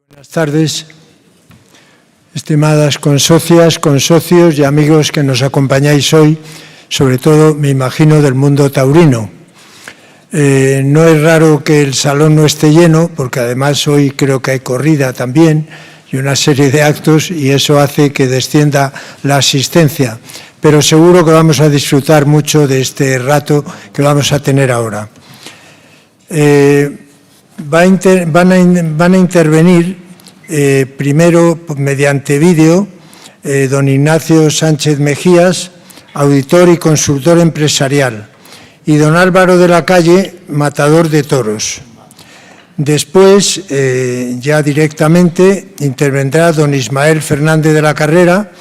Buenas tardes, estimadas consocias, consocios y amigos que nos acompañáis hoy, sobre todo, me imagino, del mundo taurino. No es raro que el salón no esté lleno, porque además hoy creo que hay corrida también y una serie de actos, y eso hace que descienda la asistencia. Pero seguro que vamos a disfrutar mucho de este rato que vamos a tener ahora. Van a intervenir primero mediante vídeo don Ignacio Sánchez Mejías, auditor y consultor empresarial, y don Álvaro de la Calle, matador de toros. Después, ya directamente, intervendrá don Ismael Fernández de la Carrera,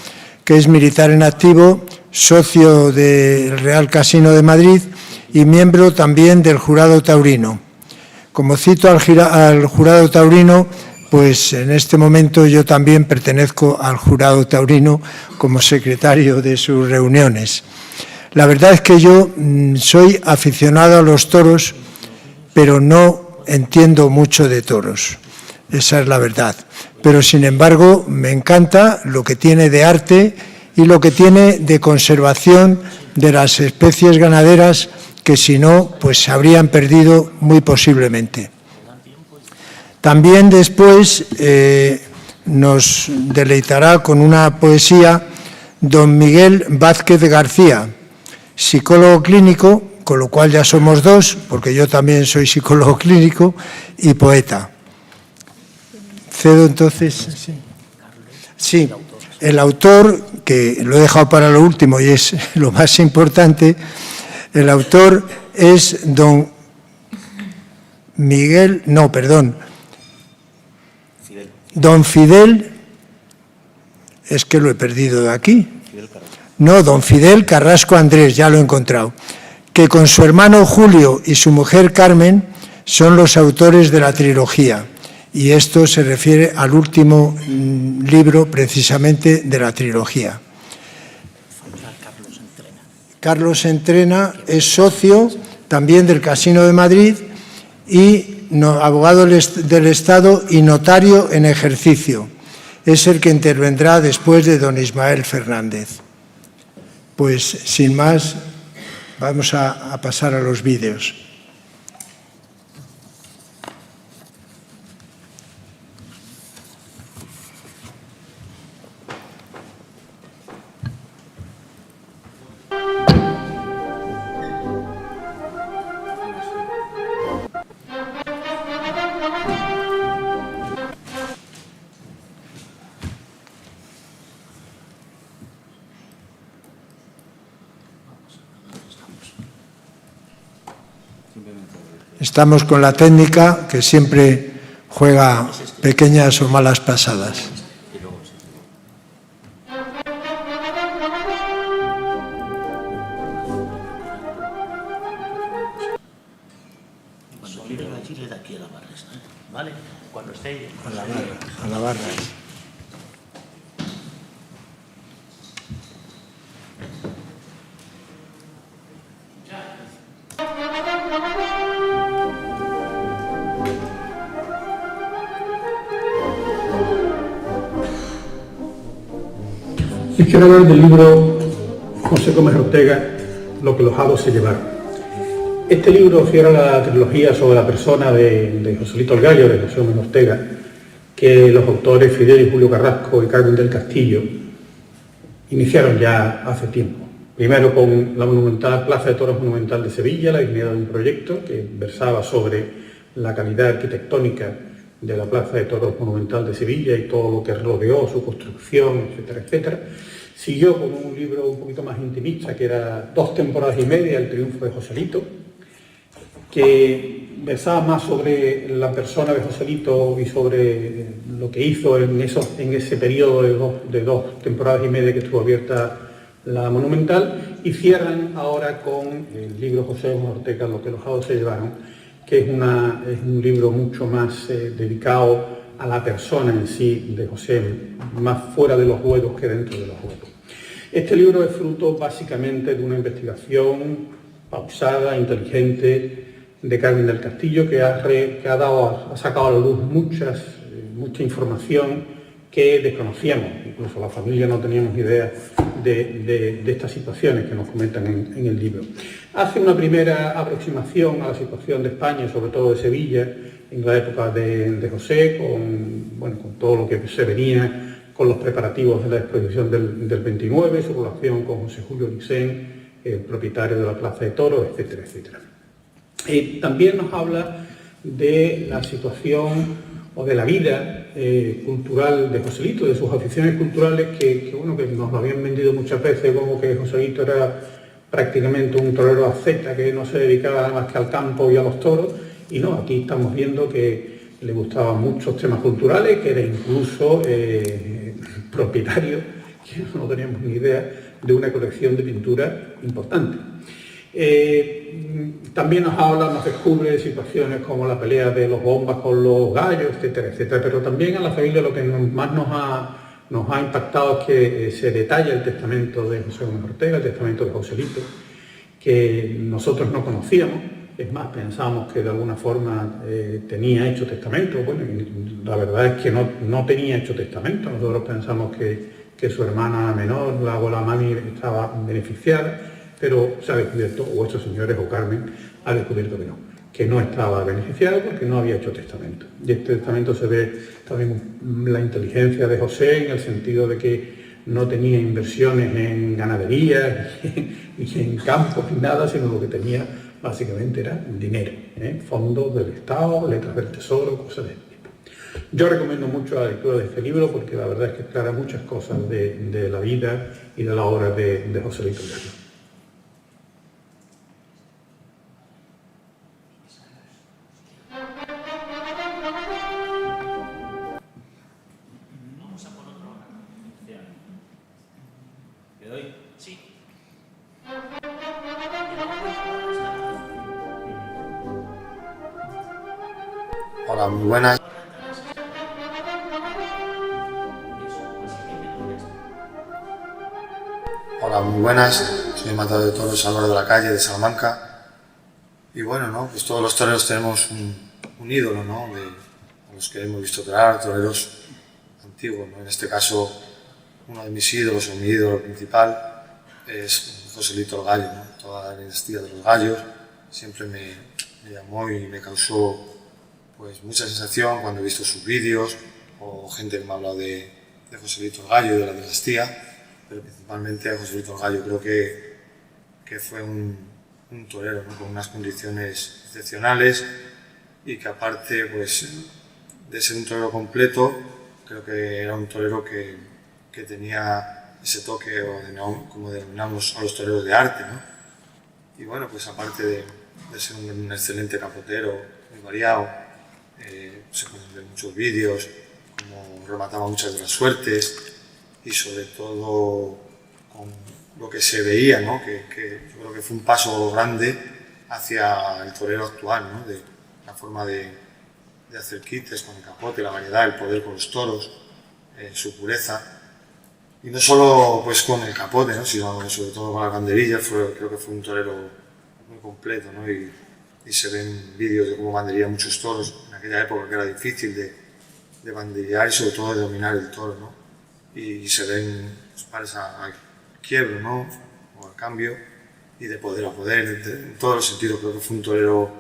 que es militar en activo, socio del Real Casino de Madrid y miembro también del jurado taurino. Como cito al jurado taurino, pues en este momento yo también pertenezco al jurado taurino como secretario de sus reuniones. La verdad es que yo soy aficionado a los toros, pero no entiendo mucho de toros. Esa es la verdad. Pero, sin embargo, me encanta lo que tiene de arte y lo que tiene de conservación de las especies ganaderas que, si no, pues se habrían perdido muy posiblemente. También después nos deleitará con una poesía don Miguel Vázquez García, psicólogo clínico, con lo cual ya somos dos, porque yo también soy psicólogo clínico y poeta. Cedo entonces. Sí, el autor, que lo he dejado para lo último y es lo más importante, el autor es don Miguel, no, perdón, don Fidel, es que lo he perdido de aquí. No, don Fidel Carrasco Andrés, ya lo he encontrado, que con su hermano Julio y su mujer Carmen son los autores de la trilogía. Y esto se refiere al último libro, precisamente, de la trilogía. Carlos Entrena es socio también del Casino de Madrid y abogado del Estado y notario en ejercicio. Es el que intervendrá después de don Ismael Fernández. Pues, sin más, vamos a pasar a los vídeos. Estamos con la técnica que siempre juega pequeñas o malas pasadas. A la barra. Y quiero hablar del libro José Gómez Ortega, Lo que los hados se llevaron. Este libro cierra la trilogía sobre la persona de Joselito el Gallo, de José Gómez Ortega, que los autores Fidel y Julio Carrasco y Carmen del Castillo iniciaron ya hace tiempo. Primero con la monumental Plaza de Toros Monumental de Sevilla, la dignidad de un proyecto que versaba sobre la calidad arquitectónica de la Plaza de Toros Monumental de Sevilla y todo lo que rodeó su construcción, etcétera, etcétera. Siguió con un libro un poquito más intimista, que era 2 temporadas y media, El triunfo de Joselito, que versaba más sobre la persona de Joselito y sobre lo que hizo en ese periodo de dos temporadas y media que estuvo abierta la Monumental, y cierran ahora con el libro José Gómez Ortega, Lo que los hados se llevaron, que es un libro mucho más dedicado a la persona en sí de José, más fuera de los ruedos que dentro de los ruedos. Este libro es fruto básicamente de una investigación pausada, inteligente, de Carmen del Castillo, que ha sacado a la luz muchas mucha información que desconocíamos, incluso la familia no teníamos idea de estas situaciones que nos comentan en el libro. Hace una primera aproximación a la situación de España, sobre todo de Sevilla, en la época de José, con todo lo que se venía con los preparativos de la exposición del 29, su relación con José Julio Licén, el propietario de la Plaza de Toros, etcétera, etcétera. También nos habla de la situación o de la vida cultural de Joselito, de sus aficiones culturales que nos lo habían vendido muchas veces como que Joselito era prácticamente un torero asceta que no se dedicaba nada más que al campo y a los toros, y no, aquí estamos viendo que le gustaban muchos temas culturales, que era incluso propietario, que no teníamos ni idea, de una colección de pintura importante. También nos descubre situaciones como la pelea de los bombas con los gallos, etcétera, etcétera, pero también a la familia lo que más nos ha impactado es que se detalla el testamento de José Gómez Ortega, el testamento de Joselito, que nosotros no conocíamos. Es más, pensábamos que de alguna forma tenía hecho testamento. Bueno, la verdad es que no tenía hecho testamento. Nosotros pensamos que su hermana menor, la abuela mami, estaba beneficiada, pero se ha descubierto, o estos señores, o Carmen, ha descubierto que no estaba beneficiado porque no había hecho testamento. Y este testamento se ve también la inteligencia de José en el sentido de que no tenía inversiones en ganadería y en campos ni nada, sino lo que tenía básicamente era dinero, fondos del Estado, letras del Tesoro, cosas de este tipo. Yo recomiendo mucho la lectura de este libro porque la verdad es que aclara muchas cosas de la vida y de la obra de Joselito Gallo. Hola, muy buenas. Hola, muy buenas. Soy matador de toros Álvaro de la Calle, de Salamanca. Y bueno, ¿no? Pues todos los toreros tenemos un ídolo, ¿no? A los que hemos visto torear, toreros antiguos, ¿no? En este caso, uno de mis ídolos, o mi ídolo principal, es Joselito el Gallo, ¿no? Toda la dinastía de los gallos siempre me llamó y me causó pues mucha sensación cuando he visto sus vídeos o gente que me ha hablado de Joselito el Gallo y de la dinastía, pero principalmente a Joselito el Gallo. Creo que fue un torero, ¿no? Con unas condiciones excepcionales y que aparte pues, de ser un torero completo, creo que era un torero que tenía ese toque, como denominamos a los toreros de arte, ¿no? Y bueno, pues aparte de ser un excelente capotero, muy variado, se pueden ver muchos vídeos, como remataba muchas de las suertes y sobre todo con lo que se veía, ¿no? que yo creo que fue un paso grande hacia el torero actual, ¿no? De la forma de hacer quites con el capote, la variedad, el poder con los toros, su pureza. Y no solo pues, con el capote, ¿no? Sino sobre todo con las banderillas. Creo que fue un torero muy completo, ¿no? Y se ven vídeos de cómo banderilla muchos toros en aquella época, que era difícil de banderillar y sobre todo de dominar el toro, ¿no? Y se ven pues, pares al quiebro, ¿no? O al cambio, y de poder a poder, en todos los sentidos. Creo que fue un torero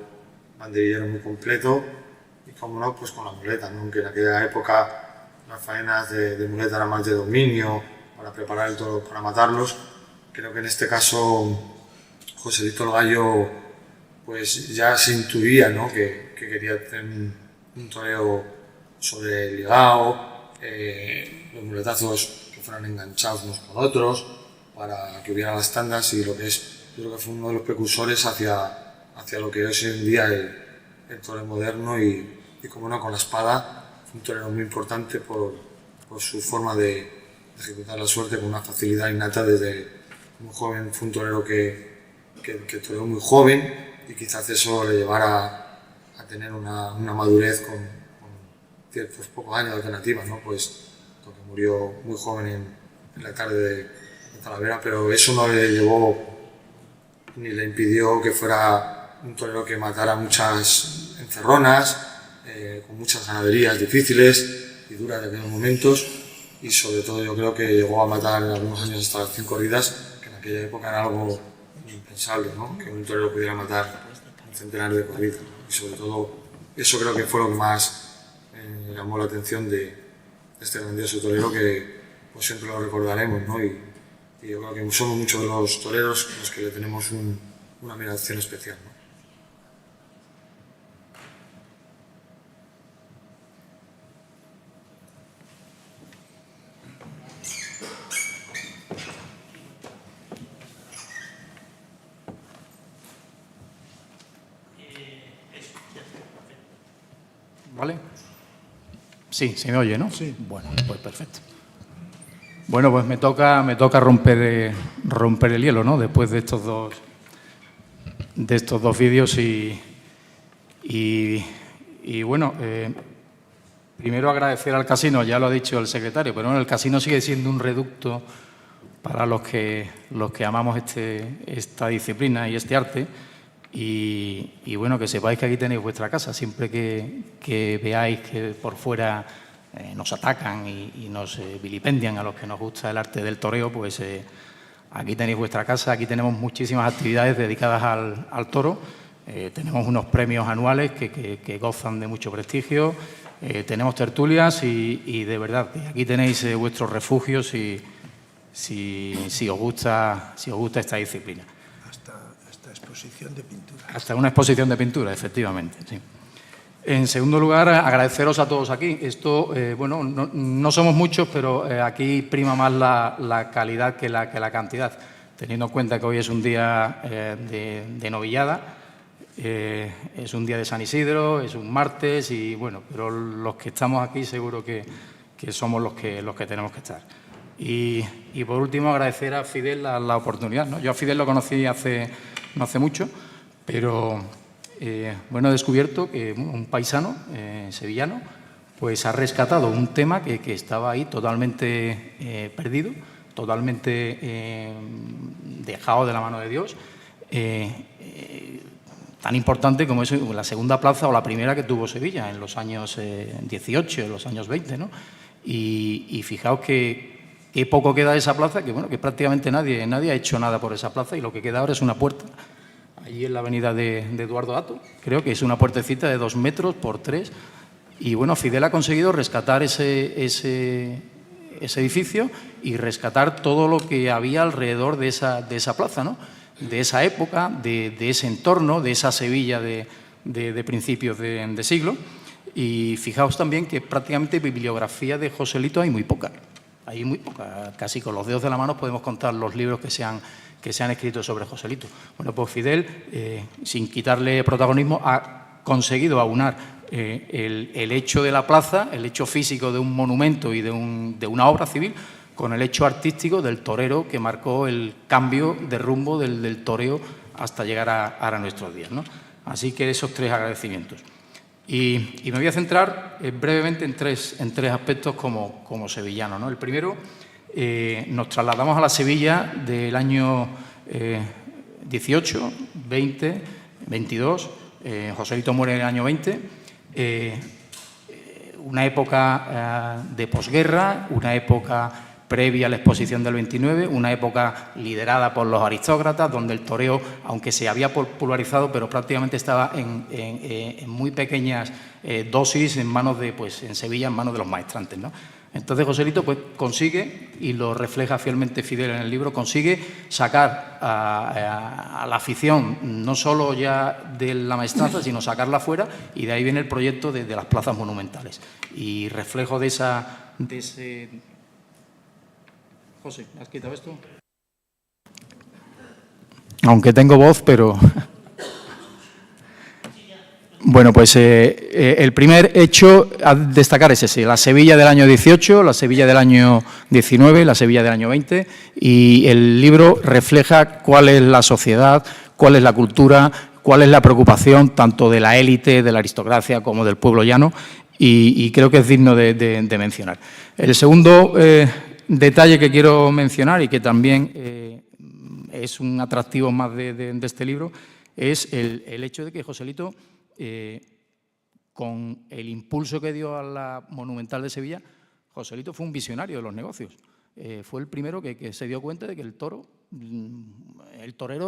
banderillero muy completo y, como no, pues con la muleta, ¿no? Aunque en aquella época las faenas de muleta eran más de dominio para preparar el toro para matarlos. Creo que en este caso Joselito el Gallo pues ya se intuía, ¿no? que quería tener un toreo sobre el ligado, los muletazos que fueran enganchados unos con otros para que hubiera las tandas, y lo que es, yo creo que fue uno de los precursores hacia lo que es hoy en día el toreo moderno y como no, con la espada. Fue un torero muy importante por su forma de ejecutar la suerte con una facilidad innata desde muy joven. Fue un torero que toreó muy joven y quizás eso le llevara a tener una madurez con ciertos pocos años de alternativa, ¿no? Pues porque murió muy joven en la tarde de Talavera, pero eso no le llevó ni le impidió que fuera un torero que matara muchas encerronas, con muchas ganaderías difíciles y duras en aquellos momentos, y sobre todo yo creo que llegó a matar en algunos años hasta las 5 corridas, que en aquella época era algo impensable, ¿no? Que un torero pudiera matar un centenario de corridas. Y sobre todo eso creo que fue lo que más llamó la atención de este grandioso torero, que pues siempre lo recordaremos, ¿no? Y yo creo que somos muchos de los toreros los que le tenemos una admiración especial, ¿no? ¿Vale? Sí, se me oye, ¿no? Sí. Bueno, pues perfecto. Bueno, pues me toca romper el hielo, ¿no? Después de estos dos vídeos y bueno, primero agradecer al casino, ya lo ha dicho el secretario, pero bueno, el casino sigue siendo un reducto para los que amamos esta disciplina y este arte. Y bueno, que sepáis que aquí tenéis vuestra casa. Siempre que veáis que por fuera nos atacan y nos vilipendian a los que nos gusta el arte del toreo, pues aquí tenéis vuestra casa. Aquí tenemos muchísimas actividades dedicadas al toro. Tenemos unos premios anuales que gozan de mucho prestigio. Tenemos tertulias y de verdad, aquí tenéis vuestros refugios si os gusta esta disciplina. Hasta exposición de pintura. Hasta una exposición de pintura, efectivamente, sí. En segundo lugar, agradeceros a todos aquí. Esto, bueno, no somos muchos, pero aquí prima más la calidad que la cantidad, teniendo en cuenta que hoy es un día de novillada, es un día de San Isidro, es un martes y, bueno, pero los que estamos aquí seguro que somos los que tenemos que estar. Y por último, agradecer a Fidel la oportunidad, ¿no? Yo a Fidel lo conocí no hace mucho, pero bueno, he descubierto que un paisano sevillano pues ha rescatado un tema que estaba ahí totalmente perdido, totalmente dejado de la mano de Dios, tan importante como es la segunda plaza o la primera que tuvo Sevilla en los años 18, en los años 20, ¿no? Y fijaos que poco queda de esa plaza, que bueno, que prácticamente nadie ha hecho nada por esa plaza, y lo que queda ahora es una puerta, allí en la avenida de Eduardo Dato, creo que es una puertecita de 2 metros por 3, y bueno, Fidel ha conseguido rescatar ese edificio y rescatar todo lo que había alrededor de esa plaza, ¿no? De esa época, de ese entorno, de esa Sevilla de principios de siglo. Y fijaos también que prácticamente bibliografía de Joselito hay muy poca. Hay muy poca, casi con los dedos de la mano podemos contar los libros que se han escrito sobre Joselito. Bueno, pues Fidel, sin quitarle protagonismo, ha conseguido aunar el hecho de la plaza, el hecho físico de un monumento y de una obra civil, con el hecho artístico del torero que marcó el cambio de rumbo del toreo hasta llegar a nuestros días, ¿no? Así que esos 3 agradecimientos. Y me voy a centrar brevemente en tres aspectos como sevillano, ¿no? El primero, nos trasladamos a la Sevilla del año 18, 20, 22. Joselito muere en el año 20. Una época de posguerra, una época previa a la exposición del 29, una época liderada por los aristócratas, donde el toreo, aunque se había popularizado, pero prácticamente estaba en muy pequeñas dosis en Sevilla, en manos de los maestrantes, ¿no? Entonces Joselito pues consigue, y lo refleja fielmente Fidel en el libro, consigue sacar a la afición no solo ya de la maestranza, sino sacarla fuera, y de ahí viene el proyecto de las plazas monumentales. Y reflejo de ese... José, ¿me has quitado esto? Aunque tengo voz, pero... Bueno, pues el primer hecho a destacar es ese, la Sevilla del año 18, la Sevilla del año 19, la Sevilla del año 20, y el libro refleja cuál es la sociedad, cuál es la cultura, cuál es la preocupación tanto de la élite, de la aristocracia, como del pueblo llano, y creo que es digno de mencionar. El segundo detalle que quiero mencionar, y que también es un atractivo más de este libro, es el hecho de que Joselito con el impulso que dio a la Monumental de Sevilla, Joselito fue un visionario de los negocios. Fue el primero que se dio cuenta de que el torero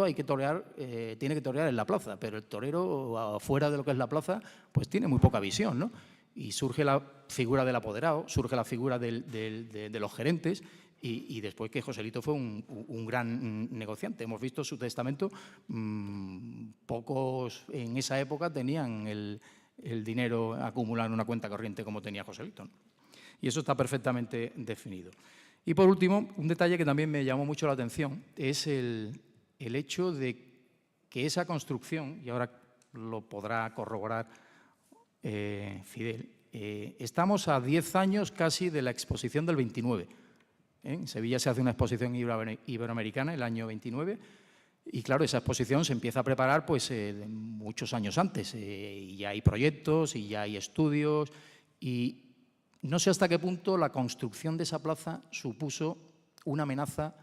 hay que torear, tiene que torear en la plaza, pero el torero afuera de lo que es la plaza, pues tiene muy poca visión, ¿no? Y surge la figura del apoderado, surge la figura de los gerentes y después que Joselito fue un gran negociante. Hemos visto su testamento, pocos en esa época tenían el dinero acumulado en una cuenta corriente como tenía Joselito, ¿no? Y eso está perfectamente definido. Y por último, un detalle que también me llamó mucho la atención es el hecho de que esa construcción, y ahora lo podrá corroborar Fidel, estamos a 10 años casi de la exposición del 29. En Sevilla se hace una exposición iberoamericana el año 29 y claro, esa exposición se empieza a preparar pues muchos años antes y ya hay proyectos y ya hay estudios y no sé hasta qué punto la construcción de esa plaza supuso una amenaza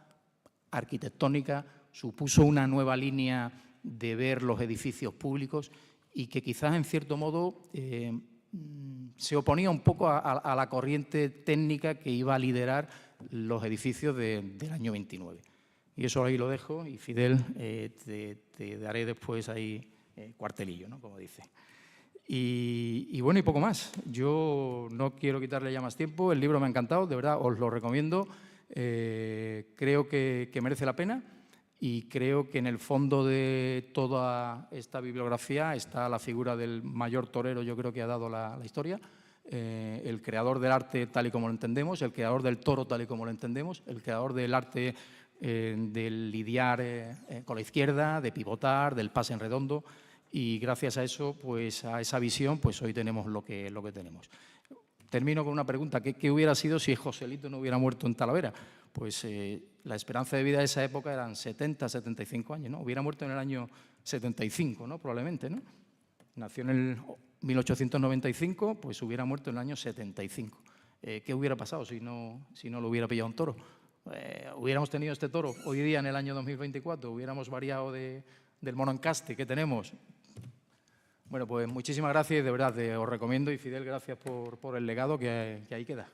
arquitectónica, supuso una nueva línea de ver los edificios públicos y que quizás en cierto modo se oponía un poco a la corriente técnica que iba a liderar los edificios del año 29. Y eso ahí lo dejo y Fidel, te daré después ahí cuartelillo, ¿no? Como dice. Y bueno, y poco más. Yo no quiero quitarle ya más tiempo. El libro me ha encantado, de verdad, os lo recomiendo. Creo que merece la pena y creo que en el fondo de toda esta bibliografía está la figura del mayor torero, yo creo que ha dado la historia, el creador del arte tal y como lo entendemos, el creador del toro tal y como lo entendemos, el creador del arte de lidiar con la izquierda, de pivotar, del pase en redondo. Y gracias a eso, pues a esa visión, pues hoy tenemos lo que tenemos. Termino con una pregunta. ¿Qué hubiera sido si Joselito no hubiera muerto en Talavera? Pues la esperanza de vida de esa época eran 70, 75 años, ¿no? Hubiera muerto en el año 75, ¿no? Probablemente, ¿no? Nació en el 1895, pues hubiera muerto en el año 75. ¿Qué hubiera pasado si no lo hubiera pillado un toro? ¿Hubiéramos tenido este toro hoy día en el año 2024? ¿Hubiéramos variado del mononcaste que tenemos? Bueno, pues muchísimas gracias y de verdad os recomiendo y Fidel, gracias por el legado que ahí queda.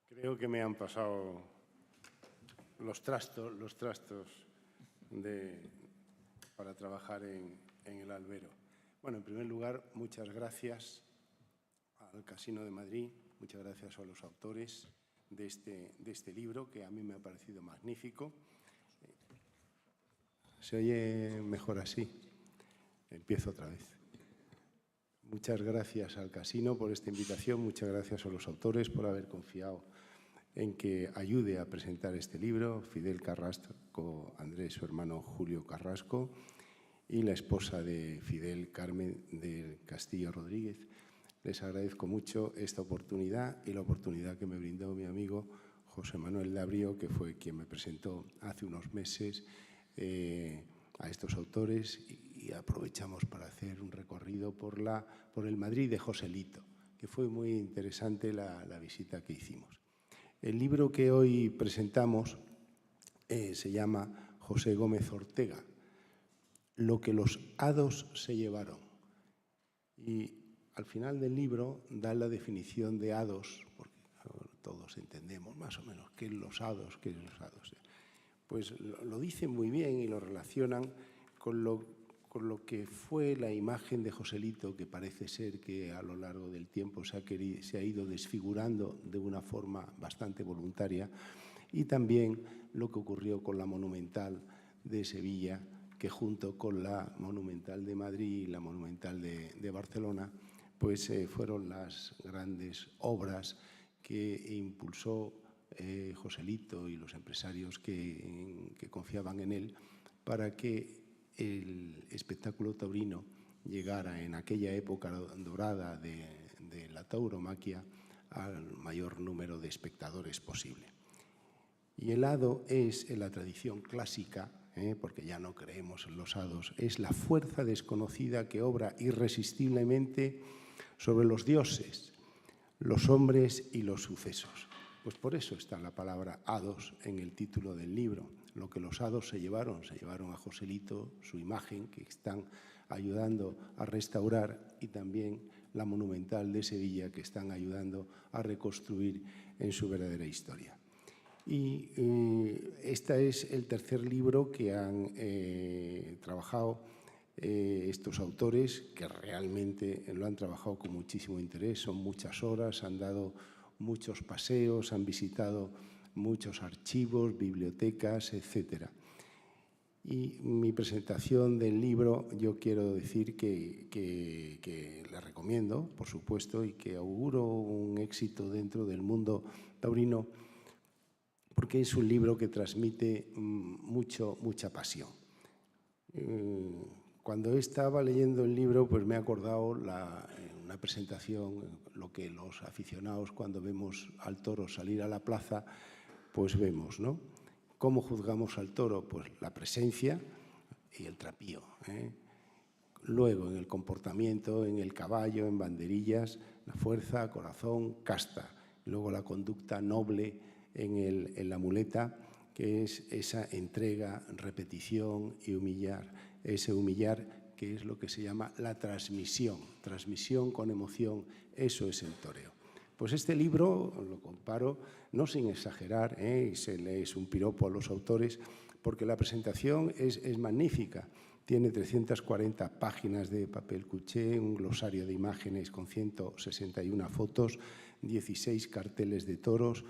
Creo que me han pasado los trastos para trabajar en el albero. Bueno, en primer lugar, muchas gracias al Casino de Madrid, muchas gracias a los autores de este libro, que a mí me ha parecido magnífico. ¿Se oye mejor así? Empiezo otra vez. Muchas gracias al Casino por esta invitación, muchas gracias a los autores por haber confiado en que ayude a presentar este libro, Fidel Carrasco, Andrés, su hermano Julio Carrasco, y la esposa de Fidel, Carmen del Castillo Rodríguez. Les agradezco mucho esta oportunidad y la oportunidad que me brindó mi amigo José Manuel Labrio, que fue quien me presentó hace unos meses a estos autores y aprovechamos para hacer un recorrido por el Madrid de Joselito, que fue muy interesante la visita que hicimos. El libro que hoy presentamos se llama José Gómez Ortega, Lo que los hados se llevaron. Y al final del libro da la definición de hados, porque todos entendemos más o menos qué es los hados, Pues lo dicen muy bien y lo relacionan con lo que fue la imagen de Joselito, que parece ser que a lo largo del tiempo se ha ido desfigurando de una forma bastante voluntaria, y también lo que ocurrió con la Monumental de Sevilla, que junto con la Monumental de Madrid y la Monumental de Barcelona, pues fueron las grandes obras que impulsó Joselito y los empresarios que confiaban en él para que el espectáculo taurino llegara en aquella época dorada de la tauromaquia al mayor número de espectadores posible. Y el hado es, en la tradición clásica, porque ya no creemos en los hados, es la fuerza desconocida que obra irresistiblemente sobre los dioses, los hombres y los sucesos. Pues por eso está la palabra hados en el título del libro. Lo que los hados se llevaron a Joselito, su imagen, que están ayudando a restaurar, y también la Monumental de Sevilla, que están ayudando a reconstruir en su verdadera historia. Y este es el tercer libro que han trabajado estos autores, que realmente lo han trabajado con muchísimo interés. Son muchas horas, han dado muchos paseos, han visitado muchos archivos, bibliotecas, etcétera. Y mi presentación del libro, yo quiero decir que le recomiendo, por supuesto, y que auguro un éxito dentro del mundo taurino, porque es un libro que transmite mucha pasión. Cuando estaba leyendo el libro, pues me he acordado una presentación, lo que los aficionados cuando vemos al toro salir a la plaza, pues vemos, ¿no? ¿Cómo juzgamos al toro? Pues la presencia y el trapío, ¿eh? Luego, en el comportamiento, en el caballo, en banderillas, la fuerza, corazón, casta. Luego la conducta noble en la muleta, que es esa entrega, repetición y humillar. Ese humillar que es lo que se llama la transmisión con emoción, eso es el toreo. Pues este libro lo comparo, no sin exagerar, y es un piropo a los autores, porque la presentación es magnífica. Tiene 340 páginas de papel cuché, un glosario de imágenes con 161 fotos, 16 carteles de toros.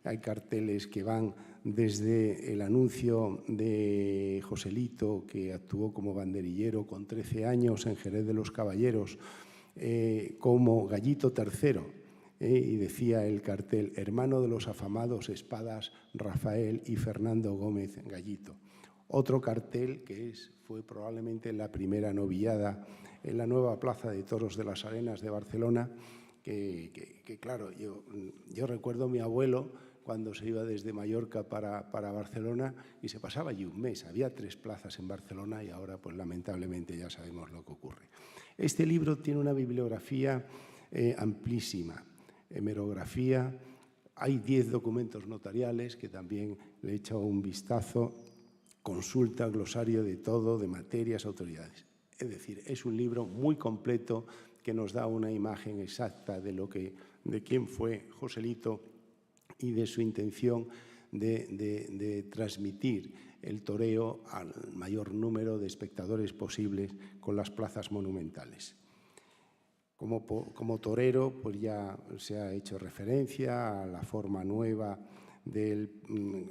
Hay carteles que van desde el anuncio de Joselito, que actuó como banderillero con 13 años en Jerez de los Caballeros, como Gallito III, y decía el cartel, hermano de los afamados espadas Rafael y Fernando Gómez Gallito. Otro cartel que fue probablemente la primera novillada en la nueva Plaza de Toros de las Arenas de Barcelona, que claro, yo recuerdo a mi abuelo cuando se iba desde Mallorca para Barcelona y se pasaba allí un mes. Había 3 plazas en Barcelona y ahora, pues lamentablemente, ya sabemos lo que ocurre. Este libro tiene una bibliografía amplísima, hemerografía. Hay 10 documentos notariales que también le he echado un vistazo, consulta, glosario de todo, de materias, autoridades. Es decir, es un libro muy completo que nos da una imagen exacta de quién fue Joselito y de su intención de transmitir el toreo al mayor número de espectadores posibles con las plazas monumentales. Como torero, pues ya se ha hecho referencia a la forma nueva de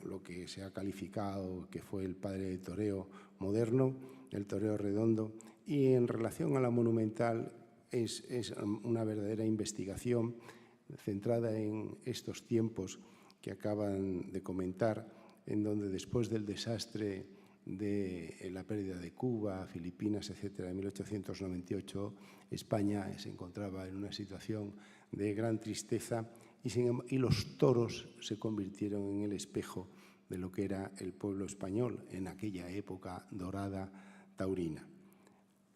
lo que se ha calificado que fue el padre del toreo moderno, el toreo redondo, y en relación a la monumental es una verdadera investigación centrada en estos tiempos que acaban de comentar, en donde después del desastre de la pérdida de Cuba, Filipinas, etcétera, en 1898, España se encontraba en una situación de gran tristeza y los toros se convirtieron en el espejo de lo que era el pueblo español en aquella época dorada taurina.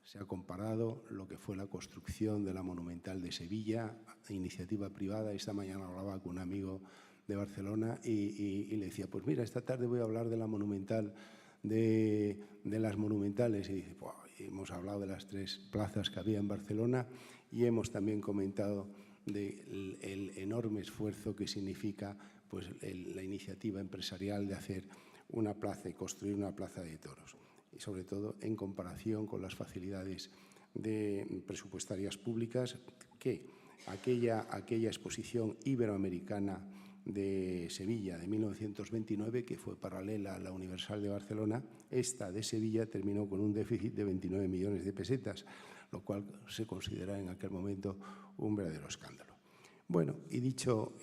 Se ha comparado lo que fue la construcción de la Monumental de Sevilla, iniciativa privada. Esta mañana hablaba con un amigo de Barcelona y le decía, pues mira, esta tarde voy a hablar de la Monumental, de las monumentales. Y dice, pues, hemos hablado de las 3 plazas que había en Barcelona y hemos también comentado del enorme esfuerzo que significa pues, la iniciativa empresarial de hacer una plaza y construir una plaza de toros. Y sobre todo en comparación con las facilidades presupuestarias públicas que aquella exposición iberoamericana de Sevilla de 1929, que fue paralela a la Universal de Barcelona, esta de Sevilla terminó con un déficit de 29 millones de pesetas, lo cual se considera en aquel momento un verdadero escándalo. Bueno, y dicho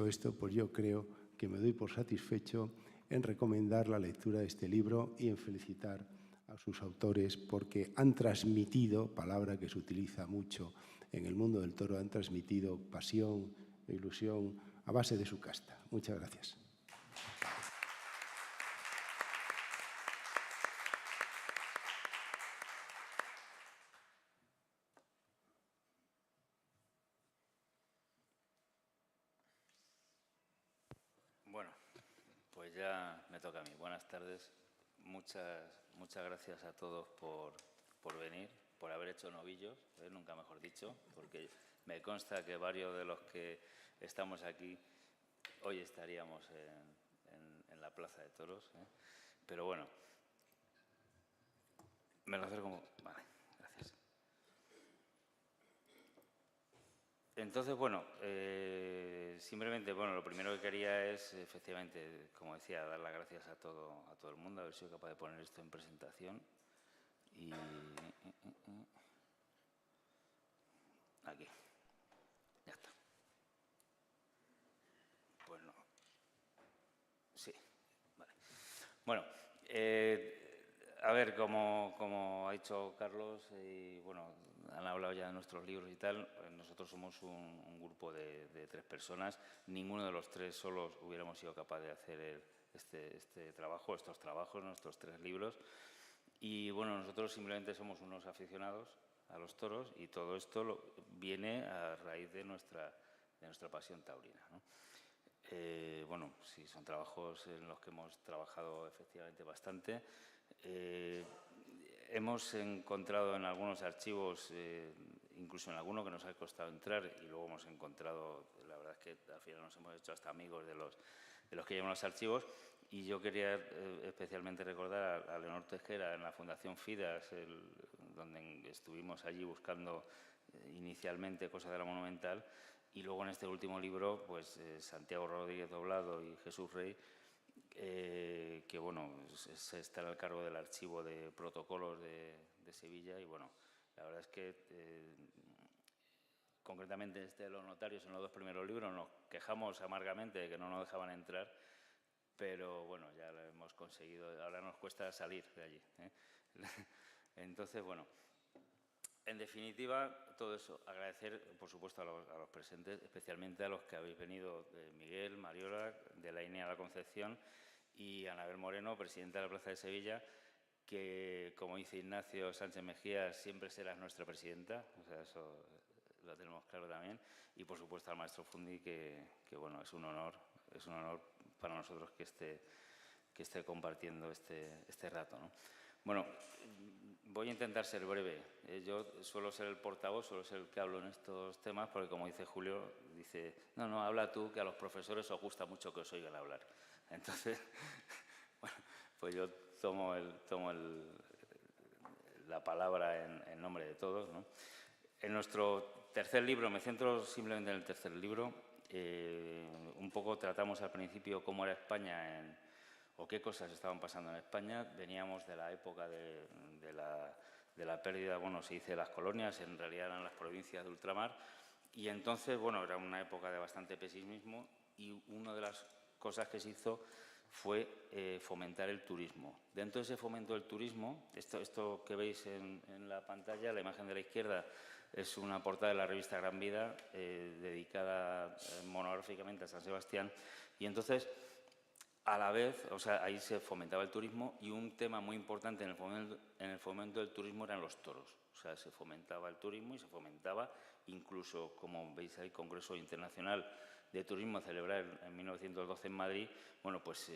esto, pues yo creo que me doy por satisfecho en recomendar la lectura de este libro y en felicitar a sus autores porque han transmitido, palabra que se utiliza mucho en el mundo del toro, han transmitido pasión e ilusión a base de su casta. Muchas gracias. Pues ya me toca a mí. Buenas tardes. Muchas gracias a todos por venir, por haber hecho novillos, nunca mejor dicho, porque me consta que varios de los que estamos aquí hoy estaríamos en la Plaza de Toros. Pero bueno, me lo acerco. Vale, gracias. Entonces, bueno, simplemente, bueno, lo primero que quería es, efectivamente, como decía, dar las gracias a todo el mundo, haber sido capaz de poner esto en presentación. Y aquí, ya está. Pues no. Sí, vale. Bueno, a ver, como ha dicho Carlos, y bueno, han hablado ya de nuestros libros y tal, nosotros somos un grupo de 3 personas, ninguno de los 3 solos hubiéramos sido capaz de hacer este trabajo, estos trabajos, nuestros 3 libros, y bueno, nosotros simplemente somos unos aficionados a los toros y todo esto viene a raíz de nuestra pasión taurina, ¿no? Bueno, sí, son trabajos en los que hemos trabajado efectivamente bastante. Hemos encontrado en algunos archivos, incluso en alguno que nos ha costado entrar, y luego hemos encontrado, la verdad es que al final nos hemos hecho hasta amigos de los que llevan los archivos, y yo quería especialmente recordar a Leonor Tejera en la Fundación Fidas, donde estuvimos allí buscando inicialmente cosas de la Monumental, y luego en este último libro, pues Santiago Rodríguez Doblado y Jesús Rey, que bueno, se están al cargo del archivo de protocolos de Sevilla, y bueno, la verdad es que concretamente los notarios en los 2 primeros libros nos quejamos amargamente de que no nos dejaban entrar, pero bueno, ya lo hemos conseguido, ahora nos cuesta salir de allí, ¿eh? Entonces, bueno, en definitiva, todo eso, agradecer, por supuesto, a los presentes, especialmente a los que habéis venido, Miguel, Mariola, de la INE a la Concepción, y Anabel Moreno, presidenta de la Plaza de Sevilla, que, como dice Ignacio Sánchez Mejías, siempre serás nuestra presidenta, o sea, eso lo tenemos claro también, y por supuesto al maestro Fundi, que bueno, es un honor para nosotros que esté compartiendo este rato, ¿no? Bueno, voy a intentar ser breve. Yo suelo ser el portavoz, suelo ser el que hablo en estos temas, porque como dice Julio, dice, no, habla tú, que a los profesores os gusta mucho que os oigan hablar. Entonces, bueno, pues yo tomo la palabra en nombre de todos, ¿no? En nuestro tercer libro, me centro simplemente en el tercer libro, un poco tratamos al principio cómo era España o qué cosas estaban pasando en España. Veníamos de la época de la pérdida, bueno, se dice de las colonias, en realidad eran las provincias de ultramar, y entonces, bueno, era una época de bastante pesimismo, y una de las cosas que se hizo fue fomentar el turismo. Dentro de ese fomento del turismo, esto que veis en la pantalla, la imagen de la izquierda, es una portada de la revista Gran Vida, dedicada monográficamente a San Sebastián, y entonces, a la vez, o sea, ahí se fomentaba el turismo, y un tema muy importante en el fomento del turismo eran los toros. O sea, se fomentaba el turismo y se fomentaba incluso, como veis ahí, Congreso Internacional de Turismo celebrar en 1912 en Madrid. Bueno, pues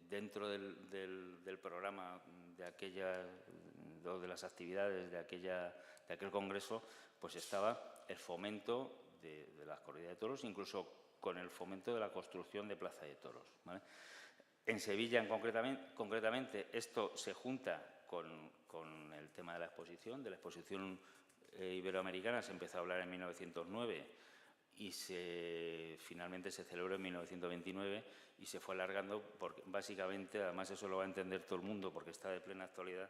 dentro del programa de las actividades de aquel congreso, pues estaba el fomento de las corridas de toros, incluso con el fomento de la construcción de plaza de toros, ¿vale? En Sevilla, concretamente, esto se junta con el tema de la exposición iberoamericana. Se empezó a hablar en 1909 y finalmente se celebró en 1929 y se fue alargando, porque básicamente, además eso lo va a entender todo el mundo porque está de plena actualidad,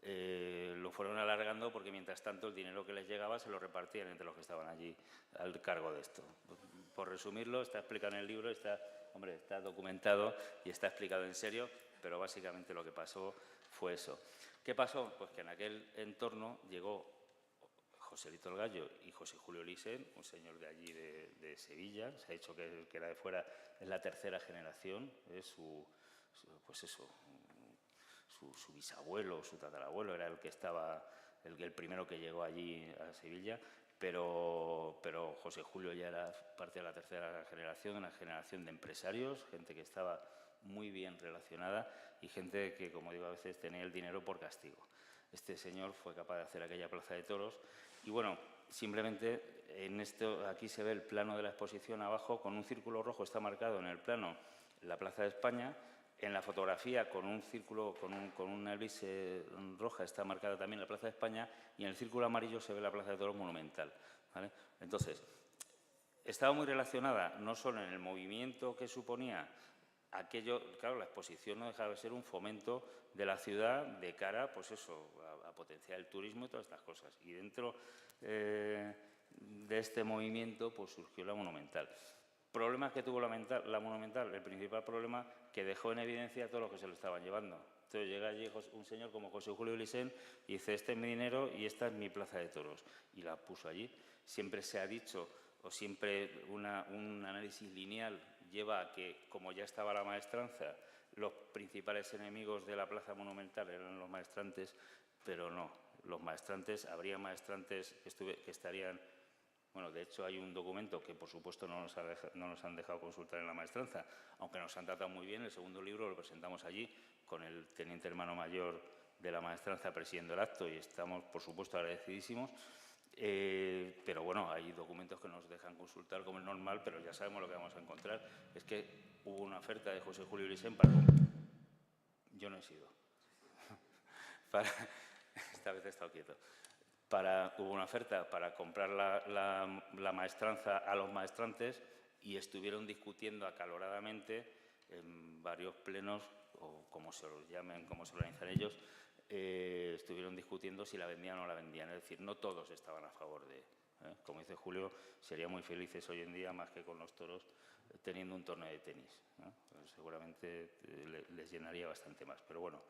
lo fueron alargando porque mientras tanto el dinero que les llegaba se lo repartían entre los que estaban allí al cargo de esto. Por resumirlo, está explicado en el libro, está documentado y está explicado en serio, pero básicamente lo que pasó fue eso. ¿Qué pasó? Pues que en aquel entorno llegó Joselito el Gallo y José Julio Lisen, un señor de allí de Sevilla. Se ha dicho que el que era de fuera es la tercera generación, es su bisabuelo, su tatarabuelo, era el que estaba, el primero que llegó allí a Sevilla, pero José Julio ya era parte de la tercera generación, una generación de empresarios, gente que estaba muy bien relacionada y gente que, como digo, a veces tenía el dinero por castigo. Este señor fue capaz de hacer aquella plaza de toros y, bueno, simplemente aquí se ve el plano de la exposición abajo, con un círculo rojo está marcado en el plano la Plaza de España. En la fotografía, con un círculo, con una elipse roja, está marcada también la Plaza de España, y en el círculo amarillo se ve la Plaza de Toros monumental, ¿vale? Entonces, estaba muy relacionada no solo en el movimiento que suponía aquello, claro, la exposición no dejaba de ser un fomento de la ciudad de cara, pues eso, a potenciar el turismo y todas estas cosas. Y dentro de este movimiento, pues surgió la Monumental. ¿Problemas que tuvo la Monumental? El principal problema, que dejó en evidencia a todos los que se lo estaban llevando. Entonces llega allí un señor como José Julio Licén y dice: este es mi dinero y esta es mi plaza de toros. Y la puso allí. Siempre se ha dicho, o siempre un análisis lineal lleva a que, como ya estaba la maestranza, los principales enemigos de la Plaza Monumental eran los maestrantes, pero no. Los maestrantes, habría maestrantes que estarían... Bueno, de hecho, hay un documento que, por supuesto, no nos han dejado consultar en la maestranza, aunque nos han tratado muy bien. El segundo libro lo presentamos allí con el teniente hermano mayor de la maestranza presidiendo el acto y estamos, por supuesto, agradecidísimos. Pero, bueno, hay documentos que nos dejan consultar como es normal, pero ya sabemos lo que vamos a encontrar. Es que hubo una oferta de José Julio Licén para... Yo no he sido. Esta vez he estado quieto. Hubo una oferta para comprar la maestranza a los maestrantes y estuvieron discutiendo acaloradamente en varios plenos, o como se los llamen, como se organizan ellos, estuvieron discutiendo si la vendían o no la vendían. Es decir, no todos estaban a favor de... Como dice Julio, serían muy felices hoy en día, más que con los toros, teniendo un torneo de tenis. Pues seguramente les llenaría bastante más. Pero bueno,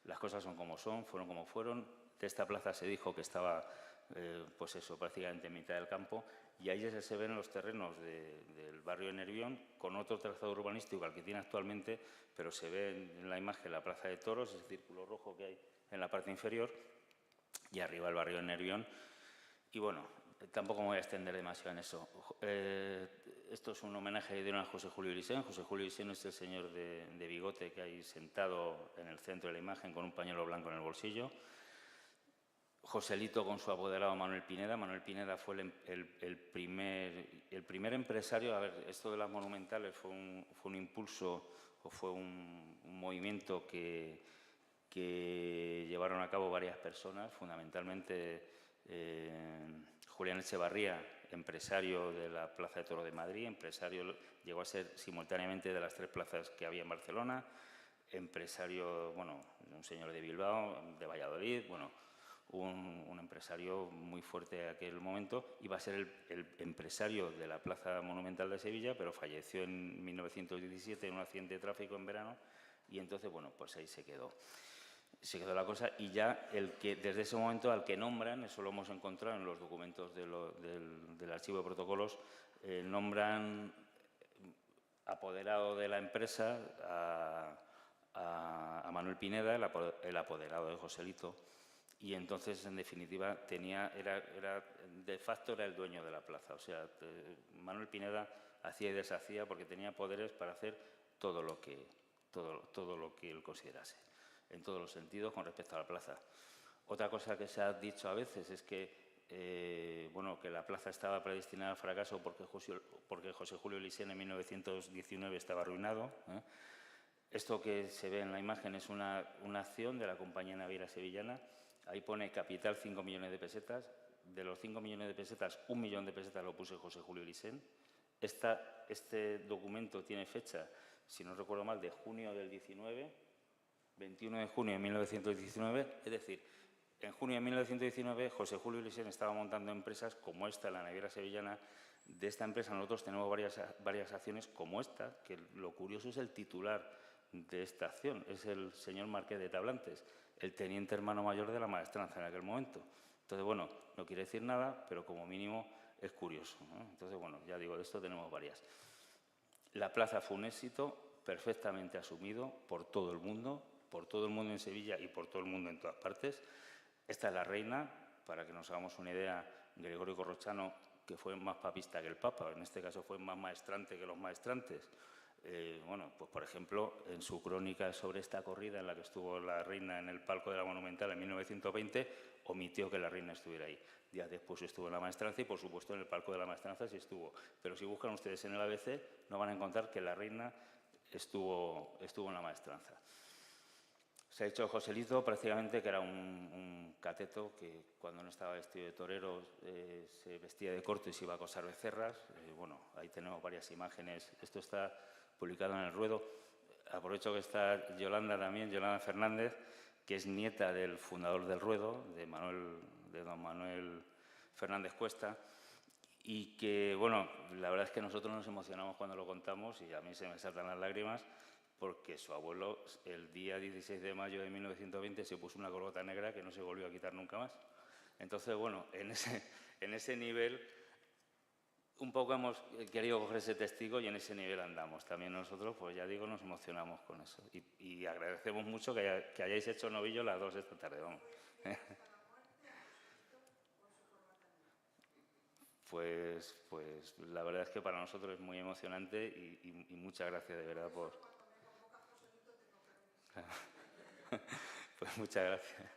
las cosas son como son, fueron como fueron. De esta plaza se dijo que estaba, pues eso, prácticamente en mitad del campo, y ahí ya se ven los terrenos del barrio de Nervión, con otro trazado urbanístico al que tiene actualmente, pero se ve en la imagen la Plaza de Toros, ese círculo rojo que hay en la parte inferior, y arriba el barrio de Nervión. Y bueno, tampoco me voy a extender demasiado en eso. Esto es un homenaje que dieron a José Julio Licén. José Julio Licén es el señor de bigote que hay sentado en el centro de la imagen con un pañuelo blanco en el bolsillo. Joselito con su apoderado Manuel Pineda. Manuel Pineda fue el primer empresario. A ver, esto de las monumentales fue un impulso o fue un movimiento que llevaron a cabo varias personas, fundamentalmente Julián Echevarría, empresario de la Plaza de Toros de Madrid, empresario, llegó a ser simultáneamente de las 3 plazas que había en Barcelona, empresario, bueno, un señor de Bilbao, de Valladolid, bueno, un empresario muy fuerte en aquel momento. Iba a ser el empresario de la Plaza Monumental de Sevilla, pero falleció en 1917 en un accidente de tráfico en verano y entonces, bueno, pues ahí se quedó. Se quedó la cosa y ya desde ese momento al que nombran, eso lo hemos encontrado en los documentos del archivo de protocolos, nombran apoderado de la empresa a Manuel Pineda, el apoderado de Joselito, y entonces, en definitiva, de facto era el dueño de la plaza. O sea, Manuel Pineda hacía y deshacía porque tenía poderes para hacer todo lo que él considerase, en todos los sentidos con respecto a la plaza. Otra cosa que se ha dicho a veces es que, bueno, que la plaza estaba predestinada al fracaso porque José Julio Licén en 1919 estaba arruinado. Esto que se ve en la imagen es una acción de la Compañía Naviera Sevillana. Ahí pone capital 5 millones de pesetas. De los 5 millones de pesetas, 1 millón de pesetas lo puso José Julio Licén. Este documento tiene fecha, si no recuerdo mal, de junio del 19, 21 de junio de 1919. Es decir, en junio de 1919 José Julio Licén estaba montando empresas como esta, la Naviera Sevillana. De esta empresa nosotros tenemos varias acciones como esta, que lo curioso es el titular de esta acción, es el señor Marqués de Tablantes, el teniente hermano mayor de la maestranza en aquel momento. Entonces, bueno, no quiere decir nada, pero como mínimo es curioso, ¿no? Entonces, bueno, ya digo, de esto tenemos varias. La plaza fue un éxito perfectamente asumido por todo el mundo en Sevilla y por todo el mundo en todas partes. Esta es la reina, para que nos hagamos una idea. Gregorio Corrochano, que fue más papista que el Papa, en este caso fue más maestrante que los maestrantes, Bueno, pues por ejemplo, en su crónica sobre esta corrida en la que estuvo la reina en el palco de la Monumental en 1920, omitió que la reina estuviera ahí. Días después estuvo en la Maestranza y, por supuesto, en el palco de la Maestranza sí estuvo. Pero si buscan ustedes en el ABC, no van a encontrar que la reina estuvo en la Maestranza. Se ha dicho Joselito prácticamente que era un cateto que cuando no estaba vestido de torero se vestía de corto y se iba a acosar becerras. Bueno, ahí tenemos varias imágenes. Esto está publicado en El Ruedo. Aprovecho que está Yolanda también, Yolanda Fernández, que es nieta del fundador del Ruedo, de don Manuel Fernández Cuesta, y que, bueno, la verdad es que nosotros nos emocionamos cuando lo contamos y a mí se me saltan las lágrimas, porque su abuelo el día 16 de mayo de 1920 se puso una corbata negra que no se volvió a quitar nunca más. Entonces, bueno, en ese nivel un poco hemos querido coger ese testigo y en ese nivel andamos. También nosotros, pues ya digo, nos emocionamos con eso. Y agradecemos mucho que hayáis hecho novillo las dos esta tarde. Vamos. Pues la verdad es que para nosotros es muy emocionante y muchas gracias de verdad por... Pues muchas gracias.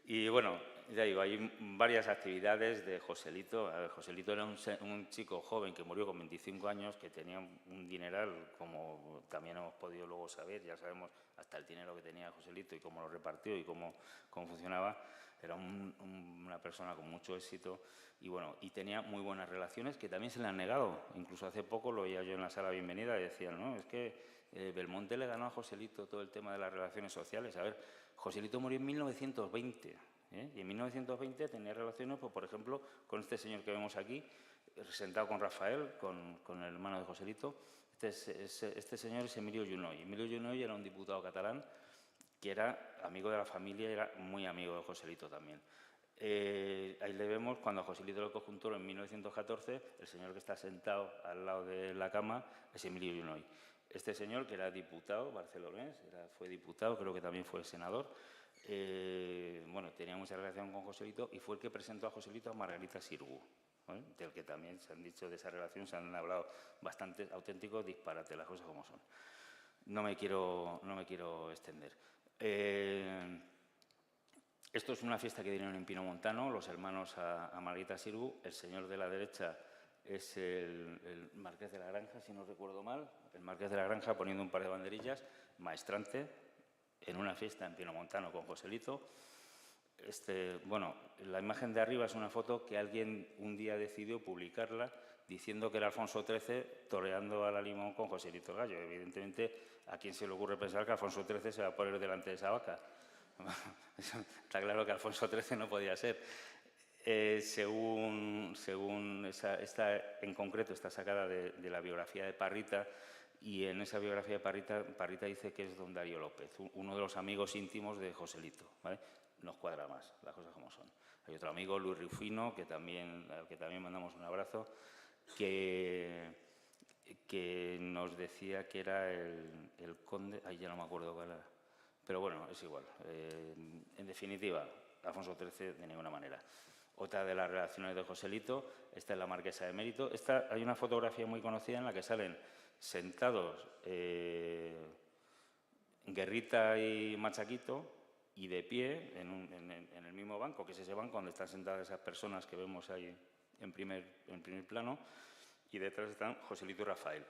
Y bueno, ya digo, hay varias actividades de Joselito. A ver, Joselito era un chico joven que murió con 25 años, que tenía un dineral, como también hemos podido luego saber, ya sabemos hasta el dinero que tenía Joselito y cómo lo repartió y cómo funcionaba. Era una persona con mucho éxito y bueno, y tenía muy buenas relaciones que también se le han negado. Incluso hace poco lo oía yo en la sala bienvenida y decían, no, es que Belmonte le ganó a Joselito todo el tema de las relaciones sociales. A ver, Joselito murió en 1920, y en 1920 tenía relaciones, pues, por ejemplo, con este señor que vemos aquí, sentado con Rafael, con el hermano de Joselito. Este señor es Emilio Junoy. Emilio Junoy era un diputado catalán que era amigo de la familia y era muy amigo de Joselito también. Ahí le vemos cuando a Joselito lo coge un toro en 1914, el señor que está sentado al lado de la cama es Emilio Junoy. Este señor, que era diputado barcelonés, fue diputado, creo que también fue senador, bueno, tenía mucha relación con Joselito y fue el que presentó a Joselito a Margarita Xirgu, ¿vale? Del que también se han dicho de esa relación, se han hablado bastante auténticos disparates, las cosas como son. No me quiero extender. Esto es una fiesta que dieron en Pinomontano, los hermanos a Margarita Xirgu. El señor de la derecha es el Marqués de la Granja, si no recuerdo mal, el Marqués de la Granja poniendo un par de banderillas, maestrante, en una fiesta en Pinomontano con Joselito. Bueno, la imagen de arriba es una foto que alguien un día decidió publicarla diciendo que era Alfonso XIII toreando a la Limón con Joselito el Gallo. Evidentemente, ¿a quién se le ocurre pensar que Alfonso XIII se va a poner delante de esa vaca? Está claro que Alfonso XIII no podía ser. Según en concreto está sacada de la biografía de Parrita, y en esa biografía de Parrita dice que es don Darío López, uno de los amigos íntimos de Joselito, ¿vale? Nos cuadra más, las cosas como son. Hay otro amigo, Luis Rufino, al que también mandamos un abrazo, que nos decía que era el conde, ahí ya no me acuerdo cuál era, pero bueno, es igual. En definitiva, Alfonso XIII de ninguna manera. Otra de las relaciones de Joselito, esta es la Marquesa de Mérito. Hay una fotografía muy conocida en la que salen sentados Guerrita y Machaquito y de pie en el mismo banco, que es ese banco donde están sentadas esas personas que vemos ahí en primer plano, y detrás están Joselito y Rafael.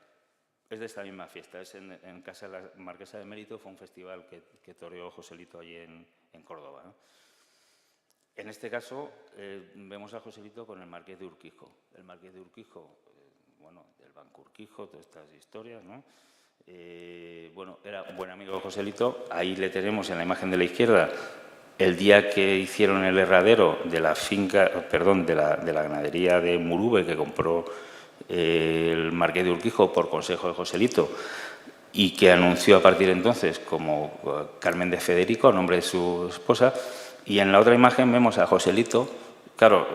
Es de esta misma fiesta, es en casa de la Marquesa de Mérito, fue un festival que toreó Joselito allí en Córdoba, ¿no? En este caso vemos a Joselito con el Marqués de Urquijo. El Marqués de Urquijo, bueno, del Banco Urquijo, todas estas historias, ¿no? Bueno, era un buen amigo de Joselito. Ahí le tenemos en la imagen de la izquierda el día que hicieron el herradero de la finca, perdón, de la ganadería de Murube que compró el Marqués de Urquijo por consejo de Joselito y que anunció a partir de entonces como Carmen de Federico, a nombre de su esposa. Y en la otra imagen vemos a Joselito. Claro,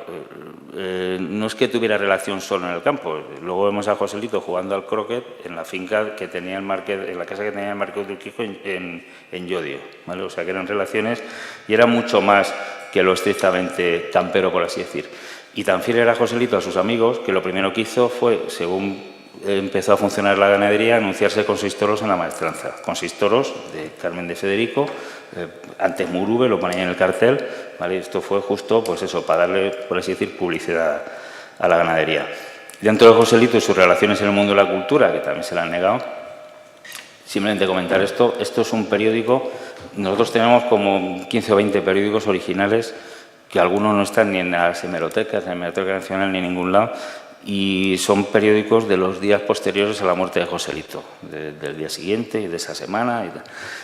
no es que tuviera relación solo en el campo. Luego vemos a Joselito jugando al croquet en la finca que tenía el Marqués, en la casa que tenía el Marqués de Urquijo en Llodio, ¿vale? O sea, que eran relaciones y era mucho más que lo estrictamente campero, por así decir. Y tan fiel era Joselito a sus amigos que lo primero que hizo fue, según empezó a funcionar la ganadería, a anunciarse consistoros en la maestranza. Consistoros de Carmen de Federico, antes Murube, lo ponía en el cartel, ¿vale? Esto fue justo, pues eso, para darle, por así decir, publicidad a la ganadería. Dentro de Joselito y sus relaciones en el mundo de la cultura, que también se le han negado, simplemente comentar esto. Esto es un periódico, nosotros tenemos como 15 o 20 periódicos originales, que algunos no están ni en las hemerotecas, en la Hemeroteca Nacional, ni en ningún lado, y son periódicos de los días posteriores a la muerte de Joselito, del día siguiente y de esa semana.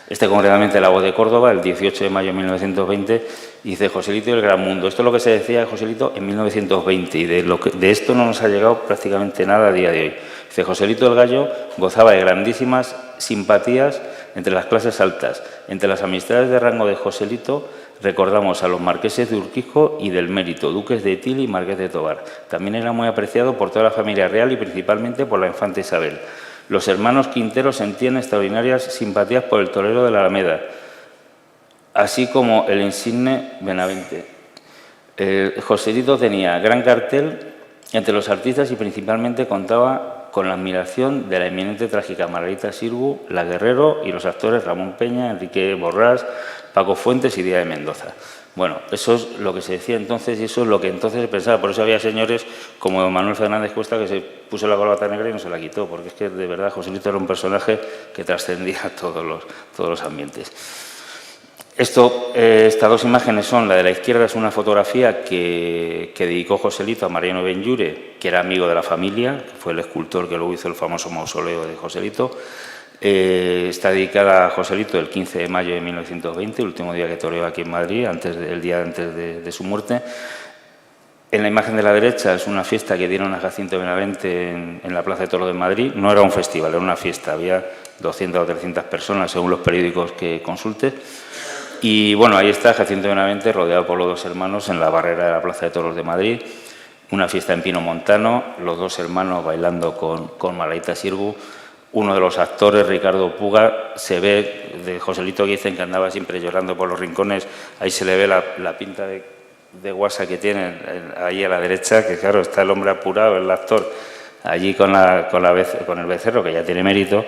Este concretamente, La Voz de Córdoba, el 18 de mayo de 1920, dice Joselito y el Gran Mundo. Esto es lo que se decía de Joselito en 1920 y de esto no nos ha llegado prácticamente nada a día de hoy. Dice, Joselito el Gallo gozaba de grandísimas simpatías entre las clases altas. Entre las amistades de rango de Joselito recordamos a los marqueses de Urquijo y del Mérito, duques de Etil y marqués de Tobar. También era muy apreciado por toda la familia real y principalmente por la infanta Isabel. Los hermanos Quinteros sentían extraordinarias simpatías por el torero de la Alameda, así como el insigne Benavente. Joselito tenía gran cartel entre los artistas y principalmente contaba con la admiración de la eminente trágica Margarita Xirgu, La Guerrero y los actores Ramón Peña, Enrique Borrás, Paco Fuentes y Díaz de Mendoza. Bueno, eso es lo que se decía entonces y eso es lo que entonces se pensaba. Por eso había señores como don Manuel Fernández Cuesta que se puso la corbata negra y no se la quitó, porque es que de verdad Joselito era un personaje que trascendía todos los ambientes. Estas dos imágenes son, la de la izquierda es una fotografía que dedicó Joselito a Mariano Benlliure, que era amigo de la familia, que fue el escultor que luego hizo el famoso mausoleo de Joselito. Está dedicada a Joselito el 15 de mayo de 1920, el último día que toreó aquí en Madrid, el día antes de su muerte. En la imagen de la derecha es una fiesta que dieron a Jacinto Benavente en la Plaza de Toros de Madrid. No era un festival, era una fiesta, había 200 o 300 personas según los periódicos que consulte. Y bueno, ahí está Jacinto Benavente rodeado por los dos hermanos en la barrera de la Plaza de Toros de Madrid. Una fiesta en Pino Montano, los dos hermanos bailando con Margarita Xirgu. Uno de los actores, Ricardo Puga, se ve de Joselito, que dicen que andaba siempre llorando por los rincones. Ahí se le ve la pinta de guasa que tiene ahí a la derecha, que claro, está el hombre apurado, el actor, allí con el becerro, que ya tiene mérito.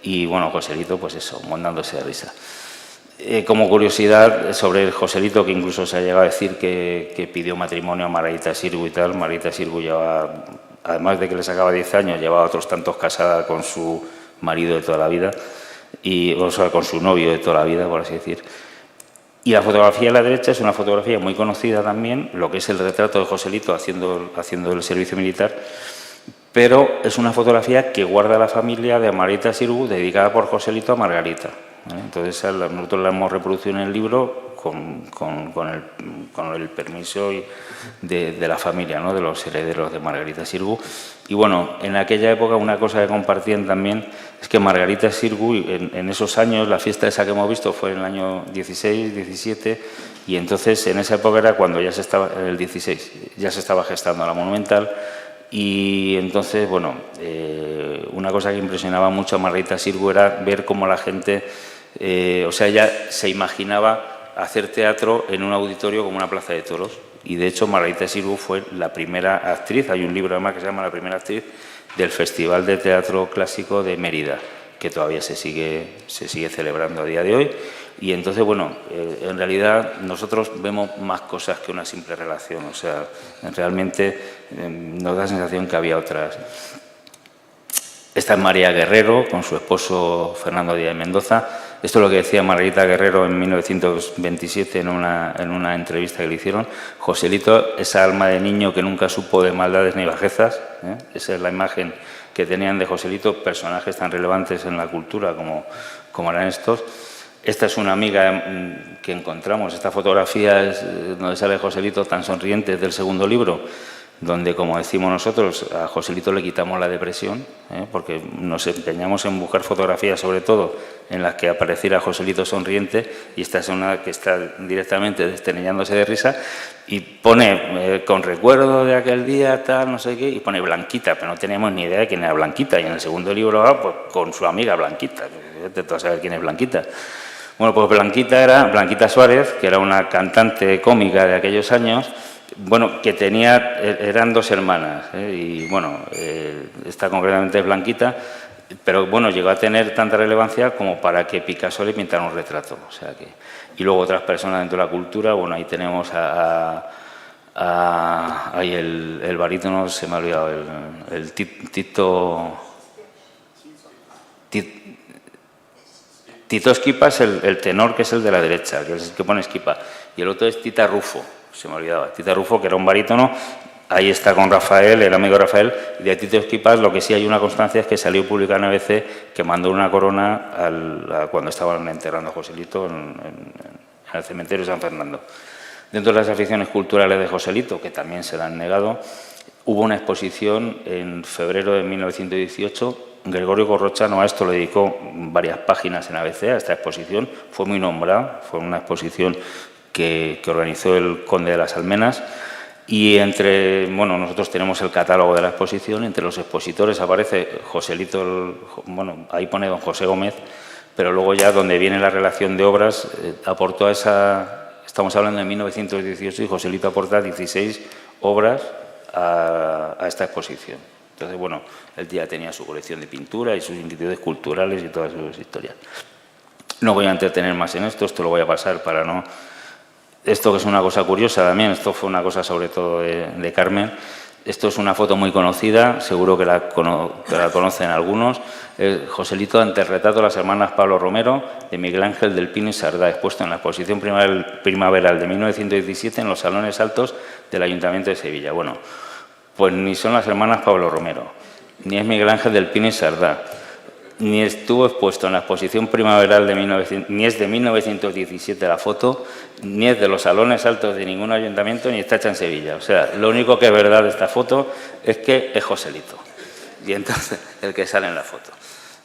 Y bueno, Joselito, pues eso, mondándose de risa. Como curiosidad sobre el Joselito, que incluso se ha llegado a decir que pidió matrimonio a Margarita Xirgu y tal. Margarita Xirgu llevaba, además de que le sacaba 10 años, llevaba otros tantos casada con su marido de toda la vida, o sea, con su novio de toda la vida, por así decir. Y la fotografía a la derecha es una fotografía muy conocida también, lo que es el retrato de Joselito haciendo el servicio militar, pero es una fotografía que guarda la familia de Margarita Xirgu, dedicada por Joselito a Margarita. Entonces nosotros la hemos reproducido en el libro con el permiso de la familia, ¿no?, de los herederos de Margarita Xirgu. Y bueno, en aquella época una cosa que compartían también es que Margarita Xirgu, en esos años, la fiesta esa que hemos visto fue en el año 16, 17, y entonces en esa época era cuando ya se estaba, en el 16, ya se estaba gestando la Monumental. Y entonces, bueno, una cosa que impresionaba mucho a Margarita Xirgu era ver cómo la gente, o sea, ella se imaginaba hacer teatro en un auditorio como una plaza de toros. Y de hecho Margarita Xirgu fue la primera actriz, hay un libro además que se llama La primera actriz del Festival de Teatro Clásico de Mérida, que todavía se sigue celebrando a día de hoy. Y entonces, bueno, en realidad nosotros vemos más cosas que una simple relación, o sea, realmente nos da la sensación que había otras. Esta es María Guerrero con su esposo Fernando Díaz de Mendoza. Esto es lo que decía Margarita Guerrero en 1927 en una entrevista que le hicieron. Joselito, esa alma de niño que nunca supo de maldades ni bajezas, esa es la imagen que tenían de Joselito, personajes tan relevantes en la cultura como eran estos. Esta es una amiga que encontramos, esta fotografía es donde sale Joselito tan sonriente del segundo libro, donde, como decimos nosotros, a Joselito le quitamos la depresión, porque nos empeñamos en buscar fotografías, sobre todo, en las que apareciera Joselito sonriente, y esta es una que está directamente desternillándose de risa, y pone, con recuerdo de aquel día, tal, no sé qué, y pone Blanquita, pero no teníamos ni idea de quién era Blanquita, y en el segundo libro, pues, con su amiga Blanquita, intento saber quién es Blanquita. Bueno, pues Blanquita era Blanquita Suárez, que era una cantante cómica de aquellos años, Bueno, que eran dos hermanas, y bueno, esta concretamente es blanquita, pero bueno, llegó a tener tanta relevancia como para que Picasso le pintara un retrato. O sea que, y luego otras personas dentro de la cultura, bueno, ahí tenemos ahí el barítono, se me ha olvidado, el Tito Esquipa es el tenor, que es el de la derecha, que es el que pone Esquipa, y el otro es Tita Rufo, se me olvidaba, Tita Rufo, que era un barítono. Ahí está con Rafael, el amigo Rafael, y de Tito Esquipa lo que sí hay una constancia es que salió publicado en ABC que mandó una corona cuando estaban enterrando a Joselito en el cementerio de San Fernando. Dentro de las aficiones culturales de Joselito, que también se la han negado, hubo una exposición en febrero de 1918. Gregorio Corrochano a esto le dedicó varias páginas en ABC, a esta exposición. Fue muy nombrada, fue una exposición que organizó el conde de las Almenas. Y bueno, nosotros tenemos el catálogo de la exposición. Entre los expositores aparece Joselito, bueno, ahí pone don José Gómez, pero luego ya donde viene la relación de obras, aportó a esa, estamos hablando de 1918, y Joselito aporta 16 obras a esta exposición. Entonces, bueno, él ya tenía su colección de pintura y sus inquietudes culturales y todas sus historias. No voy a entretener más en esto lo voy a pasar para no... Esto que es una cosa curiosa también, esto fue una cosa sobre todo de Carmen. Esto es una foto muy conocida, seguro que la conocen algunos. Joselito ante el retrato de las hermanas Pablo Romero, de Miguel Ángel del Pino y Sardá, expuesto en la exposición primaveral de 1917 en los salones altos del Ayuntamiento de Sevilla. Bueno, pues ni son las hermanas Pablo Romero, ni es Miguel Ángel del Pino y Sardá, ni estuvo expuesto en la exposición primaveral ni es de 1917 la foto, ni es de los salones altos de ningún ayuntamiento, ni está hecha en Sevilla. O sea, lo único que es verdad de esta foto es que es Joselito, y entonces el que sale en la foto.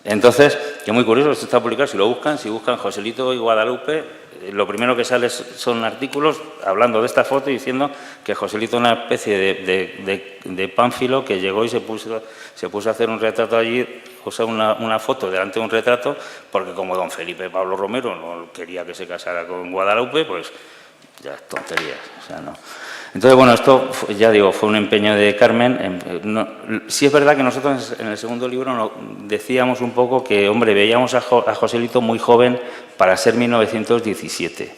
Entonces, que muy curioso, esto está publicado, si buscan Joselito y Guadalupe, lo primero que sale son artículos hablando de esta foto y diciendo que Joselito es una especie de pánfilo que llegó y se puso a hacer un retrato allí, o sea, una foto delante de un retrato, porque como don Felipe Pablo Romero no quería que se casara con Guadalupe, pues ya es tonterías, o sea, no. Entonces, bueno, esto, ya digo, fue un empeño de Carmen. Sí es verdad que nosotros en el segundo libro decíamos un poco que, hombre, veíamos a Joselito muy joven para ser 1917.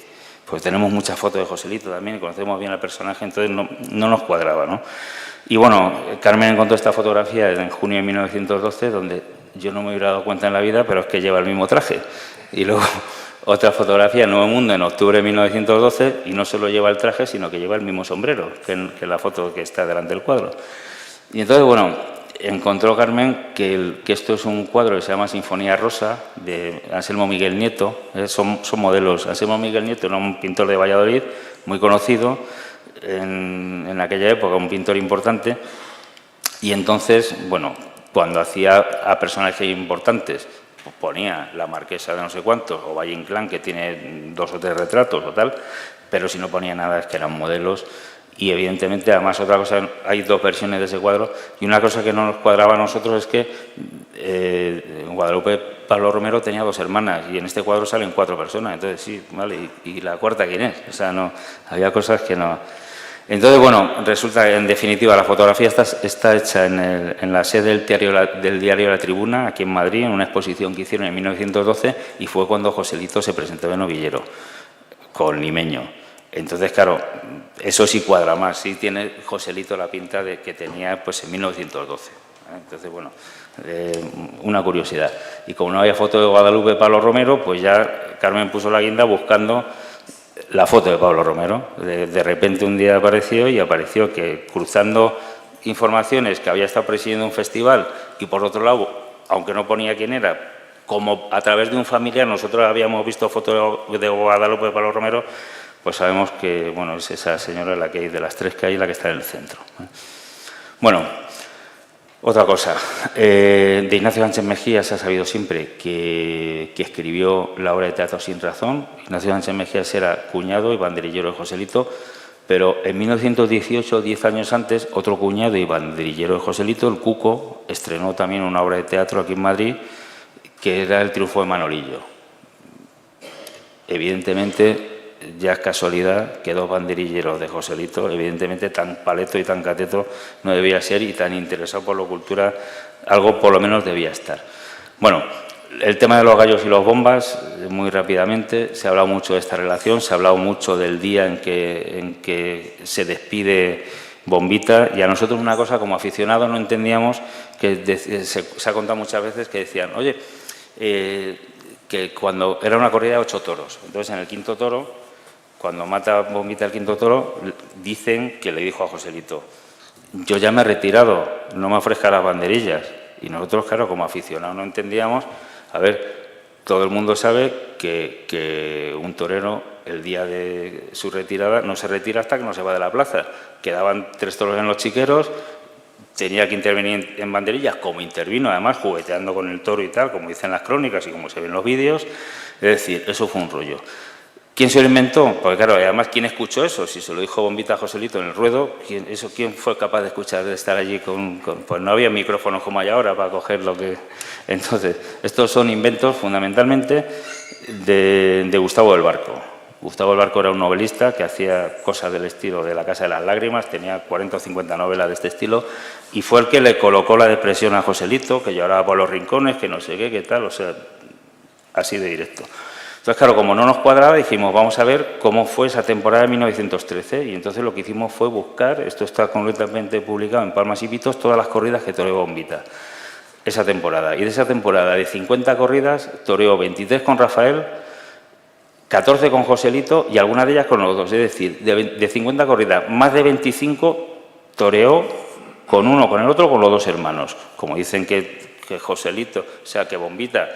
Pues tenemos muchas fotos de Joselito también, conocemos bien al personaje, entonces no nos cuadraba, ¿no? Y bueno, Carmen encontró esta fotografía en junio de 1912, donde yo no me hubiera dado cuenta en la vida, pero es que lleva el mismo traje. Y luego otra fotografía en Nuevo Mundo en octubre de 1912, y no solo lleva el traje, sino que lleva el mismo sombrero que la foto que está delante del cuadro. Y entonces, bueno, encontró Carmen que esto es un cuadro que se llama Sinfonía Rosa, de Anselmo Miguel Nieto. Son modelos. Anselmo Miguel Nieto era un pintor de Valladolid, muy conocido en aquella época, un pintor importante. Y entonces, bueno, cuando hacía a personajes importantes, ponía la marquesa de no sé cuántos, o Valle Inclán, que tiene 2 o 3 retratos o tal, pero si no ponía nada es que eran modelos. Y evidentemente, además, otra cosa, hay 2 versiones de ese cuadro, y una cosa que no nos cuadraba a nosotros es que Guadalupe Pablo Romero tenía 2 hermanas, y en este cuadro salen 4 personas, entonces sí, vale, ¿y la cuarta quién es? O sea, no, había cosas que no... Entonces, bueno, resulta que en definitiva la fotografía está hecha en la sede del diario La Tribuna, aquí en Madrid, en una exposición que hicieron en 1912, y fue cuando Joselito se presentó en Novillero, con Limeño. Entonces, claro, eso sí cuadra más, sí tiene Joselito la pinta que tenía pues en 1912. Entonces, bueno, una curiosidad. Y como no había foto de Guadalupe Pablo Romero, pues ya Carmen puso la guinda buscando la foto de Pablo Romero. De repente un día apareció que cruzando informaciones que había estado presidiendo un festival, y por otro lado, aunque no ponía quién era, como a través de un familiar nosotros habíamos visto fotos de Guadalupe Pablo Romero, pues sabemos que, bueno, es esa señora la que hay de las 3 que hay, la que está en el centro. Bueno, otra cosa. De Ignacio Sánchez Mejía se ha sabido siempre que escribió la obra de teatro Sin Razón. Ignacio Sánchez Mejía era cuñado y banderillero de Joselito, pero en 1918, 10 años antes, otro cuñado y banderillero de Joselito, el Cuco, estrenó también una obra de teatro aquí en Madrid, que era El triunfo de Manolillo. Evidentemente, ya es casualidad que dos banderilleros de Joselito, evidentemente tan paleto y tan cateto no debía ser, y tan interesado por la cultura, algo por lo menos debía estar. Bueno, el tema de los gallos y los bombas, muy rápidamente, se ha hablado mucho de esta relación, se ha hablado mucho del día en que se despide Bombita, y a nosotros una cosa como aficionados no entendíamos, que se ha contado muchas veces que decían, oye, que cuando era una corrida de 8 toros, entonces en el quinto toro, cuando mata Bombita el quinto toro, dicen que le dijo a Joselito, yo ya me he retirado, no me ofrezca las banderillas. Y nosotros, claro, como aficionados no entendíamos, a ver, todo el mundo sabe que un torero el día de su retirada no se retira hasta que no se va de la plaza. Quedaban 3 toros en los chiqueros, tenía que intervenir en banderillas, como intervino, además jugueteando con el toro y tal, como dicen las crónicas y como se ven en los vídeos. Es decir, eso fue un rollo. ¿Quién se lo inventó? Porque claro, además, ¿quién escuchó eso? Si se lo dijo Bombita a Joselito en el ruedo, ¿quién fue capaz de escuchar, de estar allí pues no había micrófonos como hay ahora para coger lo que... Entonces, estos son inventos fundamentalmente de Gustavo del Barco. Gustavo del Barco era un novelista que hacía cosas del estilo de La Casa de las Lágrimas, tenía 40 o 50 novelas de este estilo, y fue el que le colocó la depresión a Joselito, que lloraba por los rincones, que no sé qué tal, o sea, así de directo. Entonces, claro, como no nos cuadraba, dijimos, vamos a ver cómo fue esa temporada de 1913, y entonces lo que hicimos fue buscar, esto está completamente publicado en Palmas y Pitos, todas las corridas que toreó Bombita esa temporada. Y de esa temporada de 50 corridas, toreó 23 con Rafael, 14 con Joselito y algunas de ellas con los dos. Es decir, de 50 corridas, más de 25 toreó con uno, con el otro, con los dos hermanos. Como dicen que Joselito, o sea, que Bombita,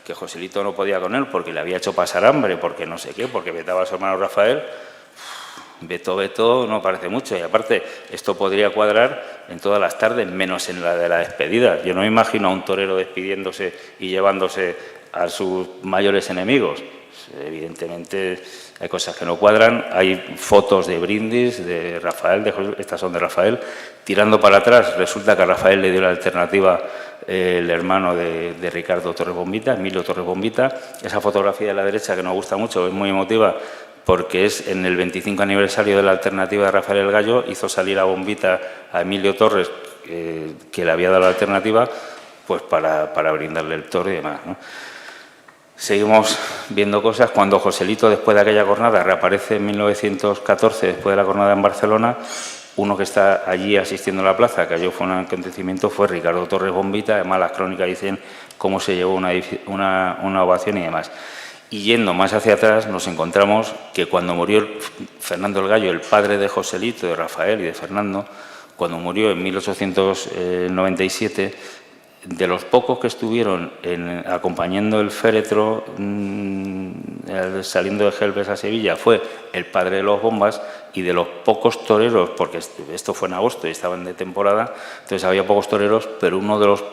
que Joselito no podía con él porque le había hecho pasar hambre, porque no sé qué, porque vetaba a su hermano Rafael. Veto, no parece mucho. Y aparte, esto podría cuadrar en todas las tardes, menos en la de la despedida. Yo no me imagino a un torero despidiéndose y llevándose a sus mayores enemigos. Evidentemente hay cosas que no cuadran. Hay fotos de brindis de Rafael, estas son de Rafael, tirando para atrás. Resulta que a Rafael le dio la alternativa el hermano de Ricardo Torres Bombita, Emilio Torres Bombita. Esa fotografía de la derecha, que nos gusta mucho, es muy emotiva, porque es en el 25 aniversario de la alternativa de Rafael el Gallo, hizo salir a Bombita a Emilio Torres, que le había dado la alternativa, pues para brindarle el toro y demás, ¿no? Seguimos viendo cosas. Cuando Joselito, después de aquella jornada, reaparece en 1914, después de la jornada en Barcelona, uno que está allí asistiendo a la plaza, que allí fue un acontecimiento, fue Ricardo Torres Bombita. Además, las crónicas dicen cómo se llevó una ovación y demás. Y yendo más hacia atrás, nos encontramos que cuando murió Fernando el Gallo, el padre de Joselito, de Rafael y de Fernando, cuando murió en 1897, de los pocos que estuvieron acompañando el féretro saliendo de Gelbes a Sevilla fue el padre de los bombas, y de los pocos toreros, porque esto fue en agosto y estaban de temporada, entonces había pocos toreros, pero uno de los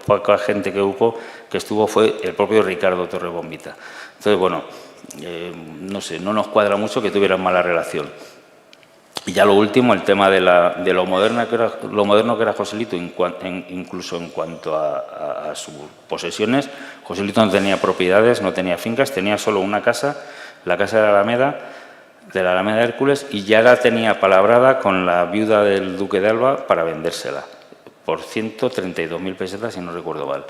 poca gente que hubo, que estuvo, fue el propio Ricardo Torres Bombita. Entonces, bueno, no sé, no nos cuadra mucho que tuvieran mala relación. Y ya lo último, el tema de lo moderno que era Joselito, incluso en cuanto a sus posesiones. Joselito no tenía propiedades, no tenía fincas, tenía solo una casa, la casa de la Alameda Hércules, y ya la tenía palabrada con la viuda del duque de Alba para vendérsela, por 132.000 pesetas, si no recuerdo mal.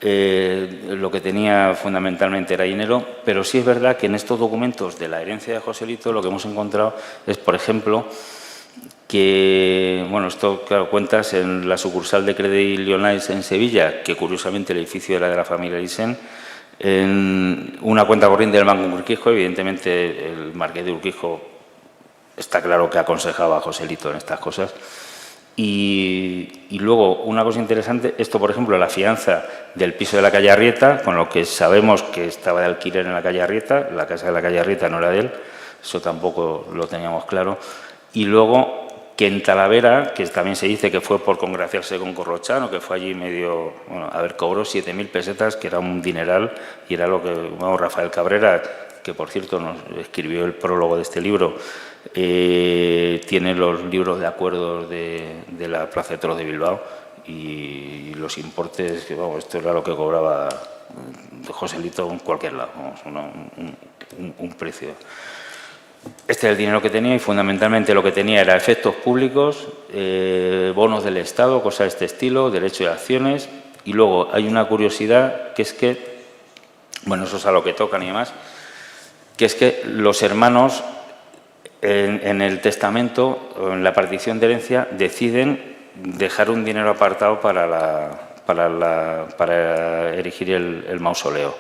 Lo que tenía fundamentalmente era dinero, pero sí es verdad que en estos documentos de la herencia de Joselito lo que hemos encontrado es, por ejemplo, que, bueno, esto claro, cuentas en la sucursal de Credit Lyonnais en Sevilla, que curiosamente el edificio era de la familia Lisen, en una cuenta corriente del Banco Urquijo. Evidentemente el marqués de Urquijo está claro que aconsejaba a Joselito en estas cosas. Y luego, una cosa interesante, esto, por ejemplo, la fianza del piso de la calle Arrieta, con lo que sabemos que estaba de alquiler en la calle Arrieta, la casa de la calle Arrieta no era de él, eso tampoco lo teníamos claro. Y luego, que en Talavera, que también se dice que fue por congraciarse con Corrochano, que fue allí medio, bueno, a ver, cobró 7.000 pesetas, que era un dineral, y era lo que, bueno, Rafael Cabrera, que por cierto nos escribió el prólogo de este libro, tiene los libros de acuerdos de la Plaza de Toros de Bilbao, y los importes, que vamos, esto era lo que cobraba Joselito en cualquier lado, vamos, un precio. Este es el dinero que tenía y fundamentalmente lo que tenía era efectos públicos, bonos del Estado, cosas de este estilo, derecho de acciones. Y luego hay una curiosidad que es que, bueno, eso es a lo que tocan y demás, que es que los hermanos en el testamento o en la partición de herencia deciden dejar un dinero apartado para erigir el mausoleo.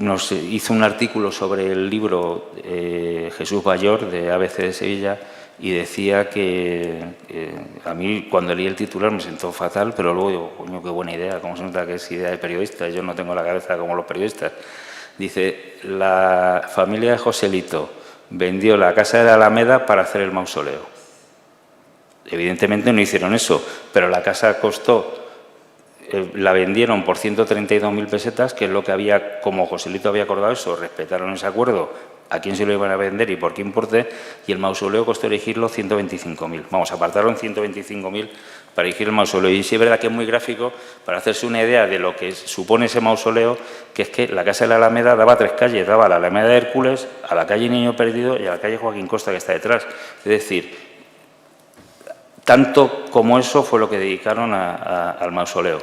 Nos hizo un artículo sobre el libro Jesús Bayor de ABC de Sevilla y decía que a mí cuando leí el titular me sentó fatal, pero luego digo, coño, qué buena idea, cómo se nota que es idea de periodista, yo no tengo la cabeza como los periodistas. Dice, la familia de Joselito vendió la casa de la Alameda para hacer el mausoleo. Evidentemente no hicieron eso, pero la casa costó, la vendieron por 132.000 pesetas, que es lo que había, como Joselito había acordado eso, respetaron ese acuerdo, a quién se lo iban a vender y por qué importe, y el mausoleo costó erigirlo 125.000. Vamos, apartaron 125.000 para erigir el mausoleo. Y sí es verdad que es muy gráfico para hacerse una idea de lo que supone ese mausoleo, que es que la Casa de la Alameda daba 3 calles, daba a la Alameda de Hércules, a la calle Niño Perdido y a la calle Joaquín Costa, que está detrás. Es decir, tanto como eso fue lo que dedicaron al mausoleo.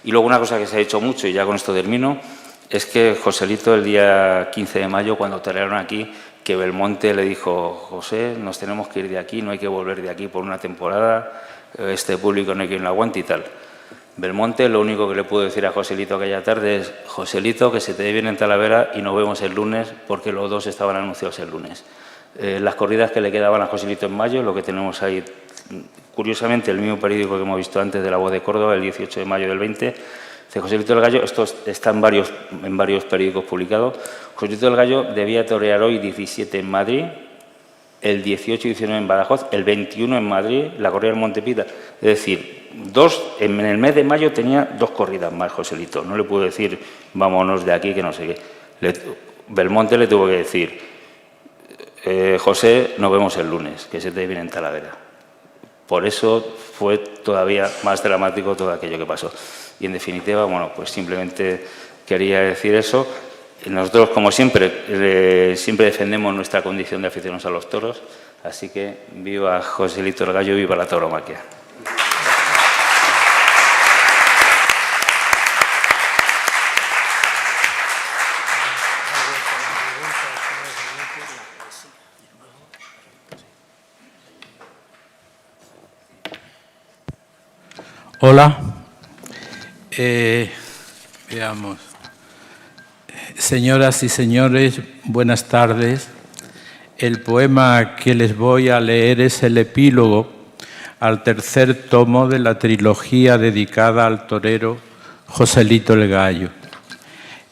Y luego una cosa que se ha hecho mucho, y ya con esto termino, es que Joselito el día 15 de mayo, cuando trajeron aquí, que Belmonte le dijo, José, nos tenemos que ir de aquí, no hay que volver de aquí por una temporada, este público no hay quien lo aguante y tal. Belmonte lo único que le pudo decir a Joselito aquella tarde es, Joselito, que se te dé bien en Talavera y nos vemos el lunes, porque los dos estaban anunciados el lunes. Las corridas que le quedaban a Joselito en mayo, lo que tenemos ahí, curiosamente, el mismo periódico que hemos visto antes de La Voz de Córdoba, el 18 de mayo del 20, dice Joselito del Gallo, esto está en varios periódicos publicados, Joselito del Gallo debía torear hoy 17 en Madrid, el 18 y 19 en Badajoz, el 21 en Madrid, la corrida del Montepita. Es decir, en el mes de mayo tenía 2 corridas más Joselito. No le pudo decir, vámonos de aquí, que no sé qué. Belmonte le tuvo que decir, José, nos vemos el lunes, que se te viene en Talavera. Por eso fue todavía más dramático todo aquello que pasó. Y en definitiva, bueno, pues simplemente quería decir eso. Nosotros, como siempre, siempre defendemos nuestra condición de aficionados a los toros, así que viva Joselito el Gallo, viva la tauromaquia. Hola. Veamos. Señoras y señores, buenas tardes. El poema que les voy a leer es el epílogo al 3er tomo de la trilogía dedicada al torero Joselito el Gallo.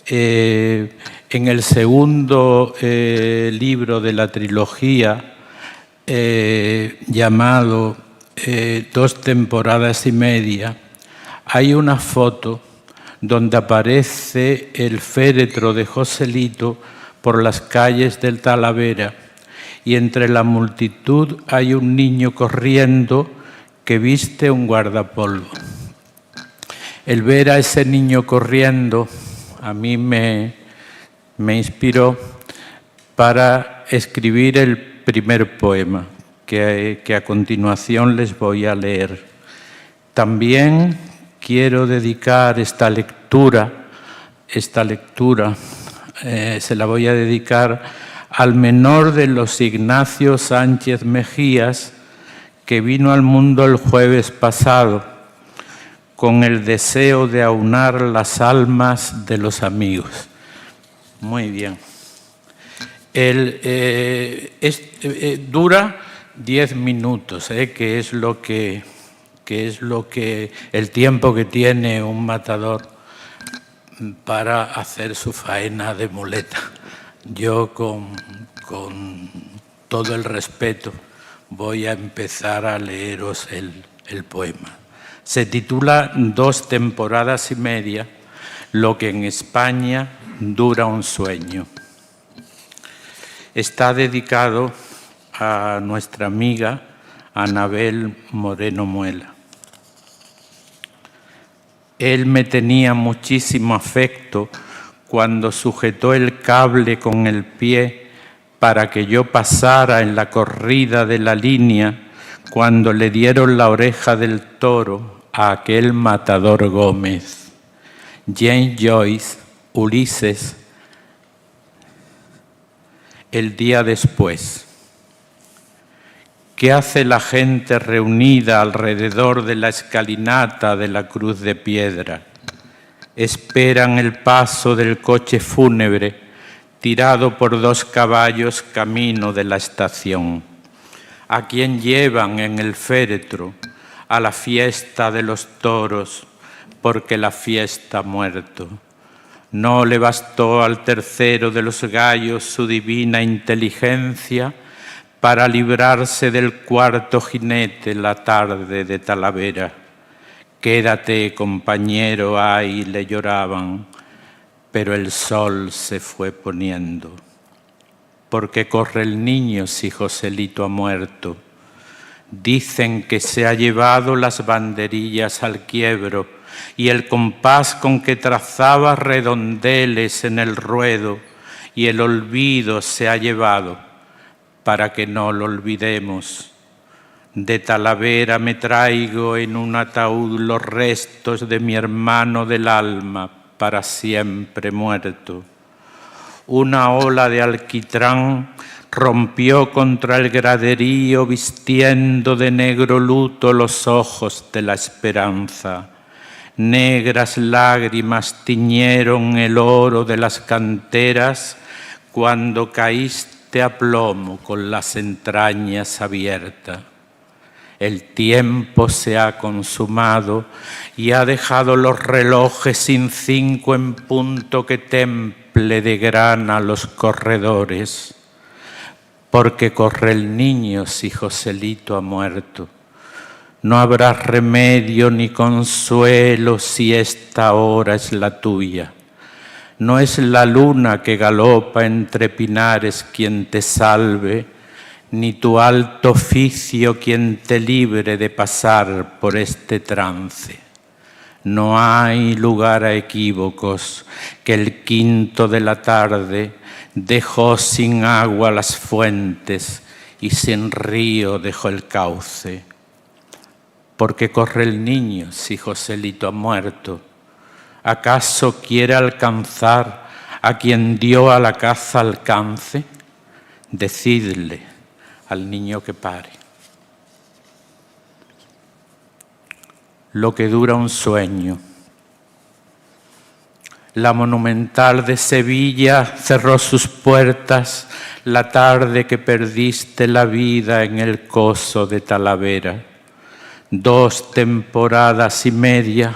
En el segundo libro de la trilogía, llamado 2 temporadas y media, hay una foto donde aparece el féretro de Joselito por las calles del Talavera y entre la multitud hay un niño corriendo que viste un guardapolvo. El ver a ese niño corriendo a mí me inspiró para escribir el primer poema que a continuación les voy a leer. También quiero dedicar esta lectura se la voy a dedicar al menor de los Ignacio Sánchez Mejías, que vino al mundo el jueves pasado con el deseo de aunar las almas de los amigos. Muy bien. Dura 10 minutos, que es el tiempo que tiene un matador para hacer su faena de muleta. Yo con todo el respeto voy a empezar a leeros el poema. Se titula 2 temporadas y media, lo que en España dura un sueño. Está dedicado a nuestra amiga, Anabel Moreno Muela. Él me tenía muchísimo afecto cuando sujetó el cable con el pie para que yo pasara en la corrida de la línea cuando le dieron la oreja del toro a aquel matador Gómez. James Joyce, Ulises, el día después. ¿Qué hace la gente reunida alrededor de la escalinata de la cruz de piedra? Esperan el paso del coche fúnebre tirado por 2 caballos camino de la estación. ¿A quién llevan en el féretro? A la fiesta de los toros, porque la fiesta ha muerto. No le bastó al tercero de los gallos su divina inteligencia para librarse del 4.º jinete la tarde de Talavera. Quédate, compañero, ay, le lloraban, pero el sol se fue poniendo. Porque corre el niño si Joselito ha muerto. Dicen que se ha llevado las banderillas al quiebro y el compás con que trazaba redondeles en el ruedo, y el olvido se ha llevado para que no lo olvidemos. De Talavera me traigo en un ataúd los restos de mi hermano del alma, para siempre muerto. Una ola de alquitrán rompió contra el graderío vistiendo de negro luto los ojos de la esperanza. Negras lágrimas tiñeron el oro de las canteras cuando caíste a plomo con las entrañas abiertas. El tiempo se ha consumado y ha dejado los relojes sin 5 en punto que temple de grana los corredores. Porque corre el niño si Joselito ha muerto. No habrá remedio ni consuelo si esta hora es la tuya. No es la luna que galopa entre pinares quien te salve, ni tu alto oficio quien te libre de pasar por este trance. No hay lugar a equívocos, que el 5.º de la tarde dejó sin agua las fuentes y sin río dejó el cauce. Porque corre el niño si Joselito ha muerto. ¿Acaso quiere alcanzar a quien dio a la caza alcance? Decidle al niño que pare. Lo que dura un sueño. La Monumental de Sevilla cerró sus puertas la tarde que perdiste la vida en el coso de Talavera. 2 temporadas y media,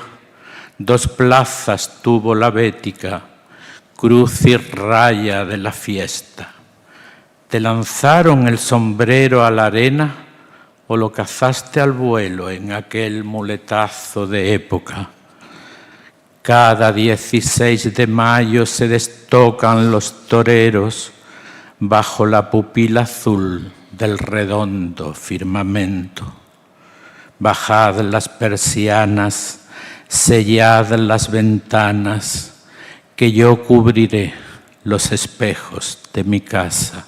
2 plazas tuvo la Bética, cruz y raya de la fiesta. ¿Te lanzaron el sombrero a la arena o lo cazaste al vuelo en aquel muletazo de época? Cada 16 de mayo se destocan los toreros bajo la pupila azul del redondo firmamento. Bajad las persianas, sellad las ventanas, que yo cubriré los espejos de mi casa.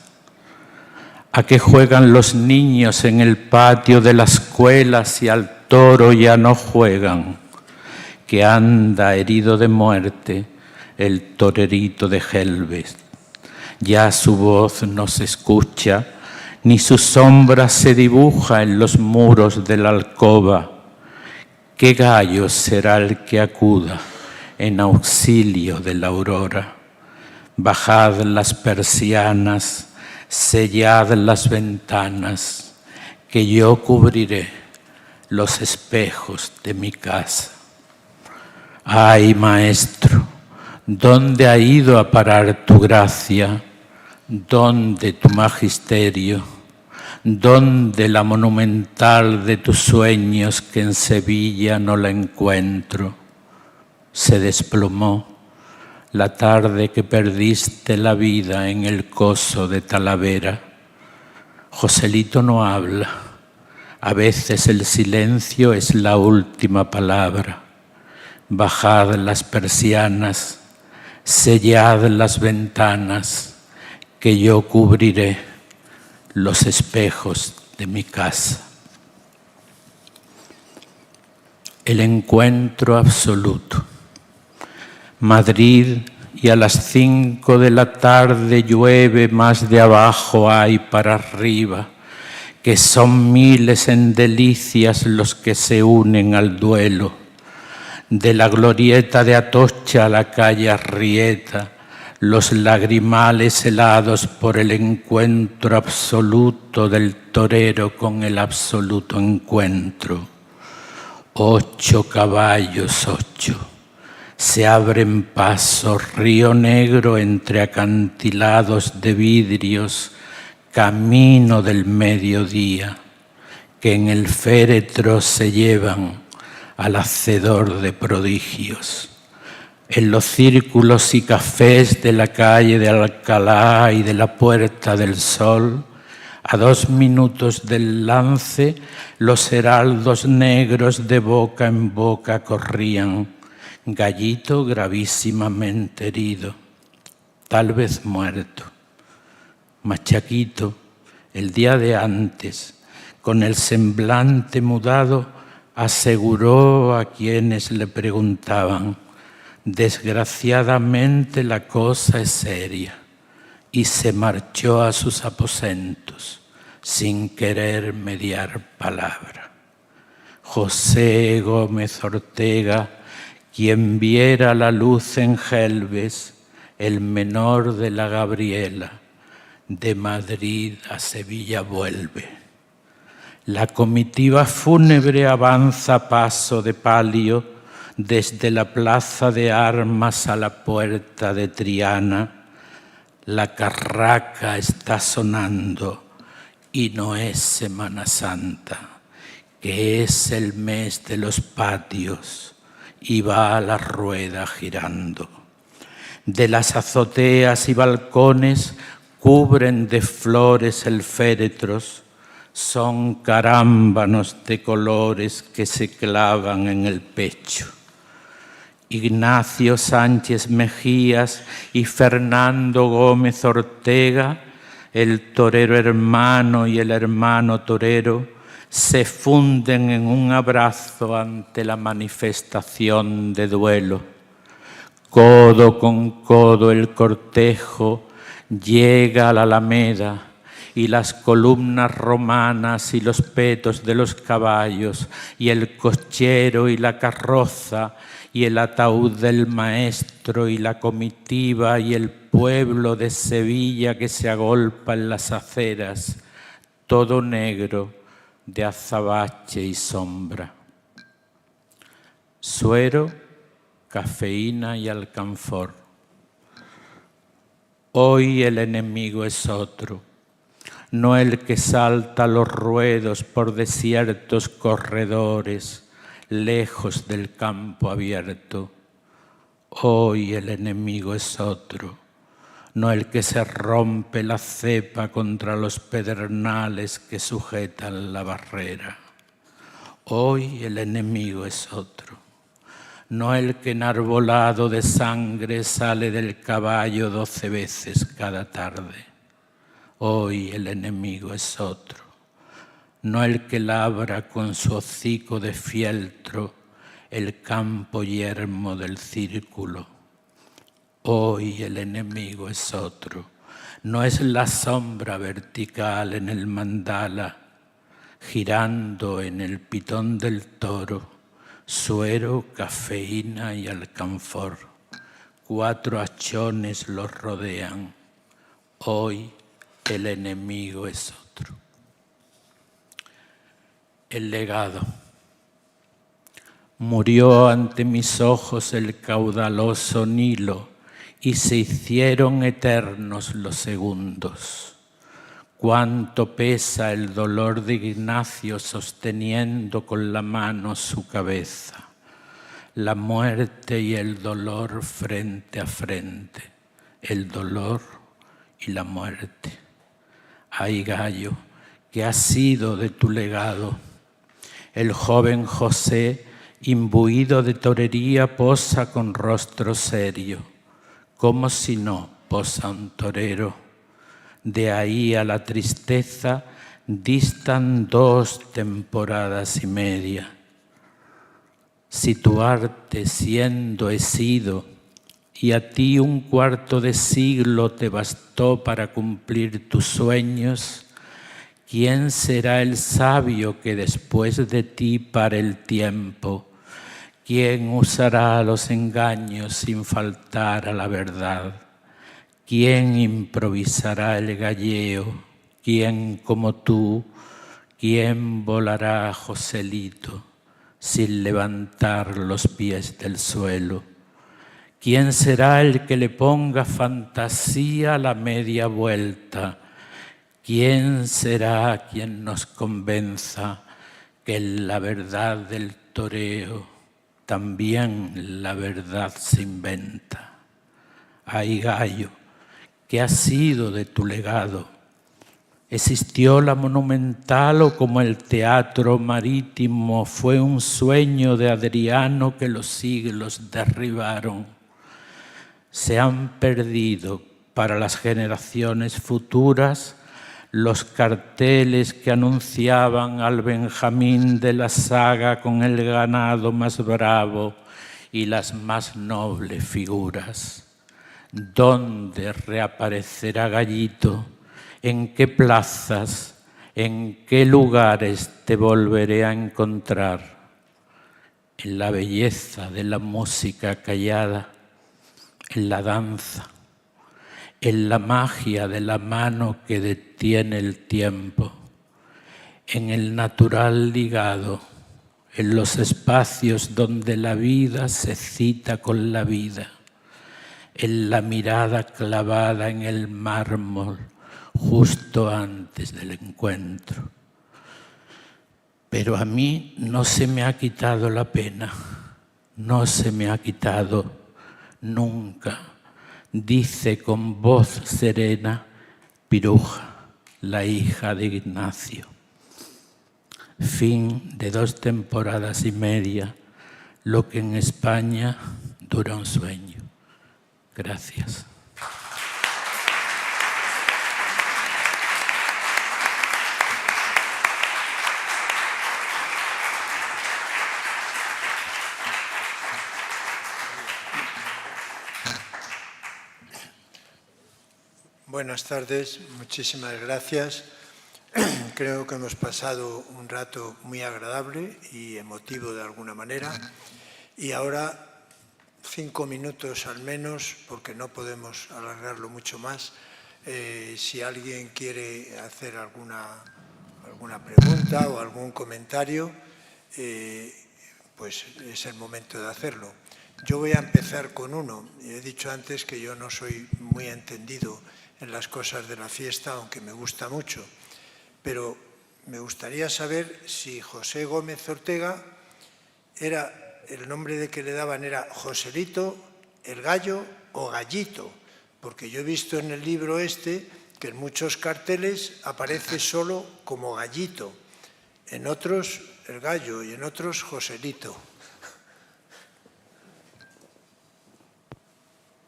¿A qué juegan los niños en el patio de la escuela si al toro ya no juegan? Que anda herido de muerte el torerito de Gelbes. Ya su voz no se escucha, ni su sombra se dibuja en los muros de la alcoba. ¿Qué gallo será el que acuda en auxilio de la aurora? Bajad las persianas, sellad las ventanas, que yo cubriré los espejos de mi casa. Ay, maestro, ¿dónde ha ido a parar tu gracia? ¿Dónde tu magisterio? ¿Dónde la monumental de tus sueños que en Sevilla no la encuentro? Se desplomó la tarde que perdiste la vida en el coso de Talavera. Joselito no habla, A veces el silencio es la última palabra. Bajad las persianas, sellad las ventanas, que yo cubriré los espejos de mi casa. El encuentro absoluto. Madrid, y a las 5 de la tarde llueve, más de abajo hay para arriba, que son miles en delicias los que se unen al duelo. De la glorieta de Atocha a la calle Arrieta, los lagrimales helados por el encuentro absoluto del torero con el absoluto encuentro. 8 caballos, 8. Se abren paso, Río Negro entre acantilados de vidrios, camino del mediodía, que en el féretro se llevan al hacedor de prodigios. En los círculos y cafés de la calle de Alcalá y de la Puerta del Sol, a 2 minutos del lance, los heraldos negros de boca en boca corrían. Gallito gravísimamente herido, tal vez muerto. Machaquito, el día de antes, con el semblante mudado, aseguró a quienes le preguntaban: desgraciadamente la cosa es seria, y se marchó a sus aposentos sin querer mediar palabra. José Gómez Ortega, quien viera la luz en Gelbes, el menor de la Gabriela, de Madrid a Sevilla vuelve. La comitiva fúnebre avanza a paso de palio desde la plaza de armas a la puerta de Triana. La carraca está sonando y no es Semana Santa, que es el mes de los patios, y va la rueda girando. De las azoteas y balcones cubren de flores el féretros, son carámbanos de colores que se clavan en el pecho. Ignacio Sánchez Mejías y Fernando Gómez Ortega, el torero hermano y el hermano torero, se funden en un abrazo ante la manifestación de duelo. Codo con codo el cortejo llega a la Alameda y las columnas romanas y los petos de los caballos y el cochero y la carroza y el ataúd del maestro y la comitiva y el pueblo de Sevilla que se agolpa en las aceras, todo negro de azabache y sombra. Suero, cafeína y alcanfor. Hoy el enemigo es otro, no el que salta los ruedos por desiertos corredores, lejos del campo abierto. Hoy el enemigo es otro, no el que se rompe la cepa contra los pedernales que sujetan la barrera. Hoy el enemigo es otro, no el que enarbolado de sangre sale del caballo 12 veces cada tarde. Hoy el enemigo es otro, no el que labra con su hocico de fieltro el campo yermo del círculo. Hoy el enemigo es otro, no es la sombra vertical en el mandala, girando en el pitón del toro, suero, cafeína y alcanfor. 4 hachones los rodean. Hoy el enemigo es otro. El legado. Murió ante mis ojos el caudaloso Nilo y se hicieron eternos los segundos. Cuánto pesa el dolor de Ignacio sosteniendo con la mano su cabeza. La muerte y el dolor frente a frente. El dolor y la muerte. Ay, gallo, ¿qué ha sido de tu legado? El joven José, imbuido de torería, posa con rostro serio, como si no posa un torero. De ahí a la tristeza distan 2 temporadas y media. Si tu arte siendo he sido, y a ti 1/4 de siglo te bastó para cumplir tus sueños, ¿quién será el sabio que después de ti pare el tiempo? ¿Quién usará los engaños sin faltar a la verdad? ¿Quién improvisará el galleo? ¿Quién como tú? ¿Quién volará, Joselito, sin levantar los pies del suelo? ¿Quién será el que le ponga fantasía a la media vuelta? ¿Quién será quien nos convenza que en la verdad del toreo también la verdad se inventa? Ay, gallo, ¿qué ha sido de tu legado? ¿Existió la Monumental o como el Teatro Marítimo fue un sueño de Adriano que los siglos derribaron? Se han perdido para las generaciones futuras los carteles que anunciaban al Benjamín de la saga con el ganado más bravo y las más nobles figuras. ¿Dónde reaparecerá Gallito? ¿En qué plazas, en qué lugares te volveré a encontrar? En la belleza de la música callada, en la danza, en la magia de la mano que detiene el tiempo, en el natural ligado, en los espacios donde la vida se cita con la vida, en la mirada clavada en el mármol justo antes del encuentro. Pero a mí no se me ha quitado la pena, no se me ha quitado nunca, dice con voz serena Piruja, la hija de Ignacio. Fin de 2 temporadas y media, lo que en España dura un sueño. Gracias. Buenas tardes, muchísimas gracias. Creo que hemos pasado un rato muy agradable y emotivo de alguna manera. Y ahora 5 minutos al menos, porque no podemos alargarlo mucho más. Si alguien quiere hacer alguna pregunta o algún comentario, pues es el momento de hacerlo. Yo voy a empezar con uno. He dicho antes que yo no soy muy entendido en las cosas de la fiesta, aunque me gusta mucho. Pero me gustaría saber si José Gómez Ortega el nombre de que le daban era Joselito, el gallo o Gallito, porque yo he visto en el libro este que en muchos carteles aparece solo como Gallito, en otros el gallo y en otros Joselito.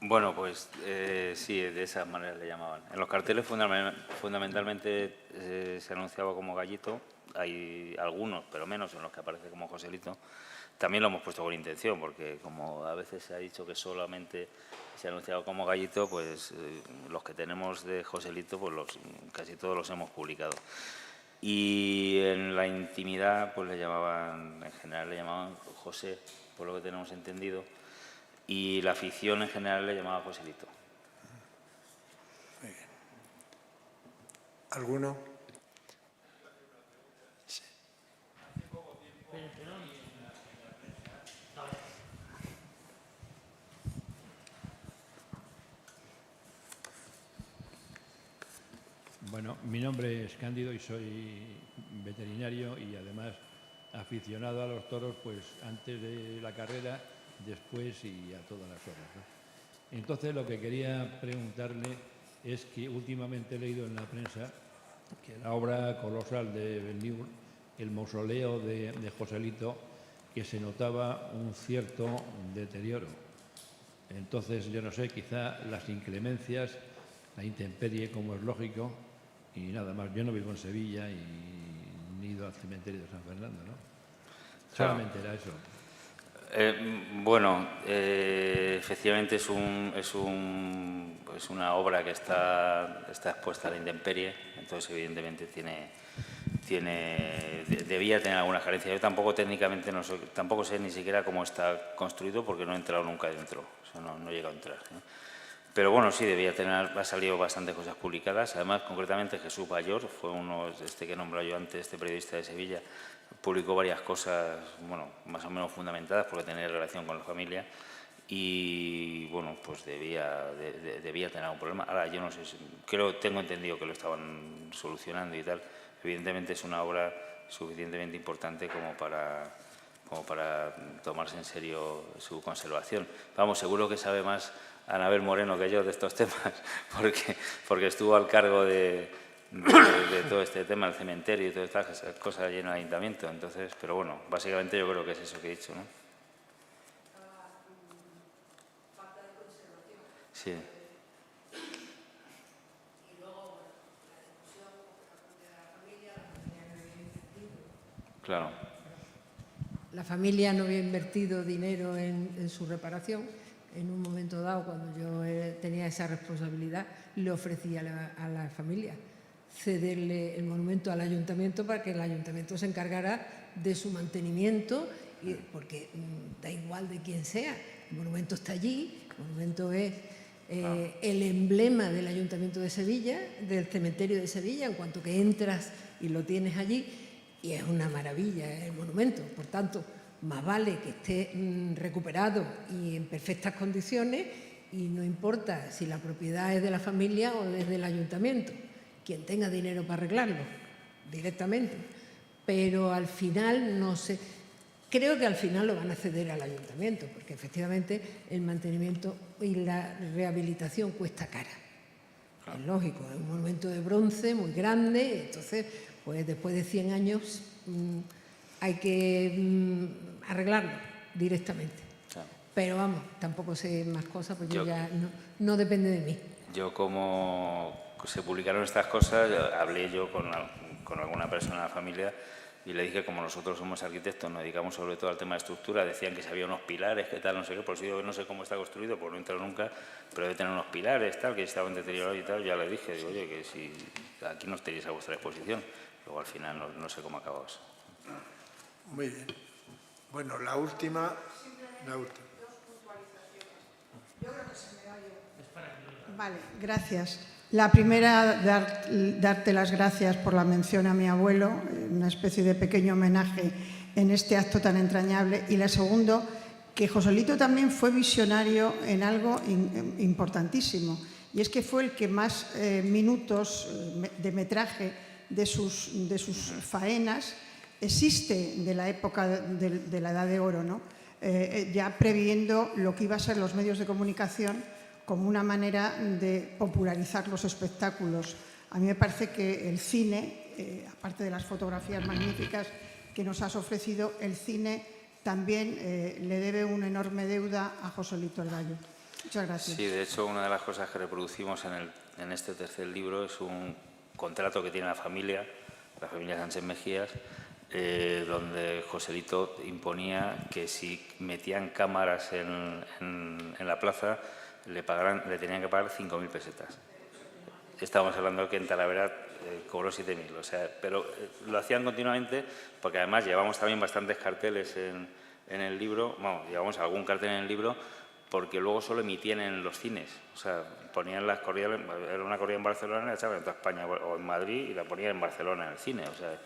Bueno, pues sí, de esa manera le llamaban. En los carteles fundamentalmente se anunciaba como Gallito. Hay algunos, pero menos, en los que aparece como Joselito. También lo hemos puesto con intención, porque como a veces se ha dicho que solamente se ha anunciado como Gallito, pues los que tenemos de Joselito, pues casi todos los hemos publicado. Y en la intimidad, pues en general le llamaban José, por lo que tenemos entendido. Y la afición en general le llamaba Joselito. Muy bien. ¿Alguno? Sí. Bueno, mi nombre es Cándido y soy veterinario y además aficionado a los toros, pues antes de la carrera, después y a todas las horas, ¿no? Entonces lo que quería preguntarle es que últimamente he leído en la prensa que la obra colosal de Benlliure el mausoleo de Joselito, que se notaba un cierto deterioro. Entonces, yo no sé, quizá las inclemencias, la intemperie, como es lógico, y nada más. Yo no vivo en Sevilla y ni he ido al cementerio de San Fernando, ¿no? Solamente era eso. Bueno, efectivamente es una obra que está expuesta a la intemperie, entonces evidentemente debía tener alguna carencia. Yo tampoco técnicamente tampoco sé ni siquiera cómo está construido porque no he entrado nunca dentro, o sea, no he llegado a entrar, ¿no? Pero bueno, sí, ha salido bastantes cosas publicadas. Además, concretamente, Jesús Bayor fue uno, que he nombrado yo antes, este periodista de Sevilla, publicó varias cosas, bueno, más o menos fundamentadas porque tenía relación con la familia y, bueno, pues debía tener algún problema. Ahora, yo no sé, tengo entendido que lo estaban solucionando y tal. Evidentemente es una obra suficientemente importante como para tomarse en serio su conservación. Vamos, seguro que sabe más Anabel Moreno que yo de estos temas, porque estuvo al cargo de todo este tema, el cementerio y todas estas cosas allí en el ayuntamiento. Entonces, pero bueno, básicamente yo creo que es eso que he dicho, ¿no? Falta de conservación. Sí. Y luego, la discusión de la familia no había invertido. Claro. La familia no había invertido dinero en su reparación. En un momento dado, cuando yo tenía esa responsabilidad, le ofrecí a la familia cederle el monumento al ayuntamiento para que el ayuntamiento se encargara de su mantenimiento, porque da igual de quién sea, el monumento está allí, el monumento es el emblema del Ayuntamiento de Sevilla, del cementerio de Sevilla, en cuanto que entras y lo tienes allí, y es una maravilla el monumento. Por tanto, más vale que esté recuperado y en perfectas condiciones, y no importa si la propiedad es de la familia o es del ayuntamiento, quien tenga dinero para arreglarlo directamente. Pero al final, no sé, creo que al final lo van a ceder al ayuntamiento, porque efectivamente el mantenimiento y la rehabilitación cuesta cara. Es lógico, es un monumento de bronce muy grande, entonces, pues después de 100 años hay que arreglarlo directamente. Claro. Pero vamos, tampoco sé más cosas, pues yo ya no depende de mí. Yo, como se publicaron estas cosas, hablé yo con alguna persona de la familia y le dije, como nosotros somos arquitectos, nos dedicamos sobre todo al tema de estructura, decían que si había unos pilares, que tal, no sé qué, por eso yo no sé cómo está construido, porque no he entrado nunca, pero debe tener unos pilares, tal, que estaban deteriorados y tal. Ya le dije, digo, oye, que si aquí nos tenéis a vuestra disposición. Luego al final no sé cómo ha acabado eso. Muy bien. Bueno, la última. Dos puntualizaciones. Yo creo que se me oye. Vale, gracias. La primera, darte las gracias por la mención a mi abuelo, una especie de pequeño homenaje en este acto tan entrañable. Y la segunda, que Joselito también fue visionario en algo importantísimo, y es que fue el que más minutos de metraje de sus faenas existe de la época de la Edad de Oro, ¿no? Ya previendo lo que iba a ser los medios de comunicación como una manera de popularizar los espectáculos. A mí me parece que el cine, aparte de las fotografías magníficas que nos has ofrecido, el cine también le debe una enorme deuda a Joselito el Gallo. Muchas gracias. Sí, de hecho, una de las cosas que reproducimos en este tercer libro es un contrato que tiene la familia Sánchez Mejías, donde Joselito imponía que si metían cámaras en la plaza le tenían que pagar 5.000 pesetas. Estábamos hablando de que en Talavera cobró 7.000, o sea, pero lo hacían continuamente, porque además llevamos también bastantes carteles en el libro, bueno, llevamos algún cartel en el libro, porque luego solo emitían en los cines, o sea, ponían las corridas, era una corrida en Barcelona, la echaban en toda España o en Madrid y la ponían en Barcelona en el cine, o sea,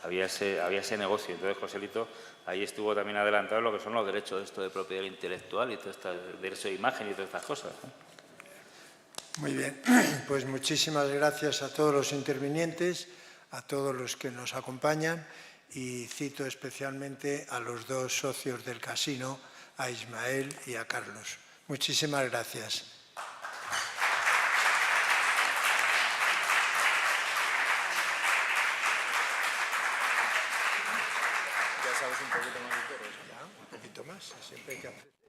había ese negocio. Entonces Joselito ahí estuvo también adelantado en lo que son los derechos de esto de propiedad intelectual y todo este derecho de imagen y todas estas cosas, ¿no? Muy bien, pues muchísimas gracias a todos los intervinientes, a todos los que nos acompañan, y cito especialmente a los dos socios del casino, a Ismael y a Carlos. Muchísimas gracias. sabes un poquito más de toros. Ya, un poquito más, siempre hay que aprender.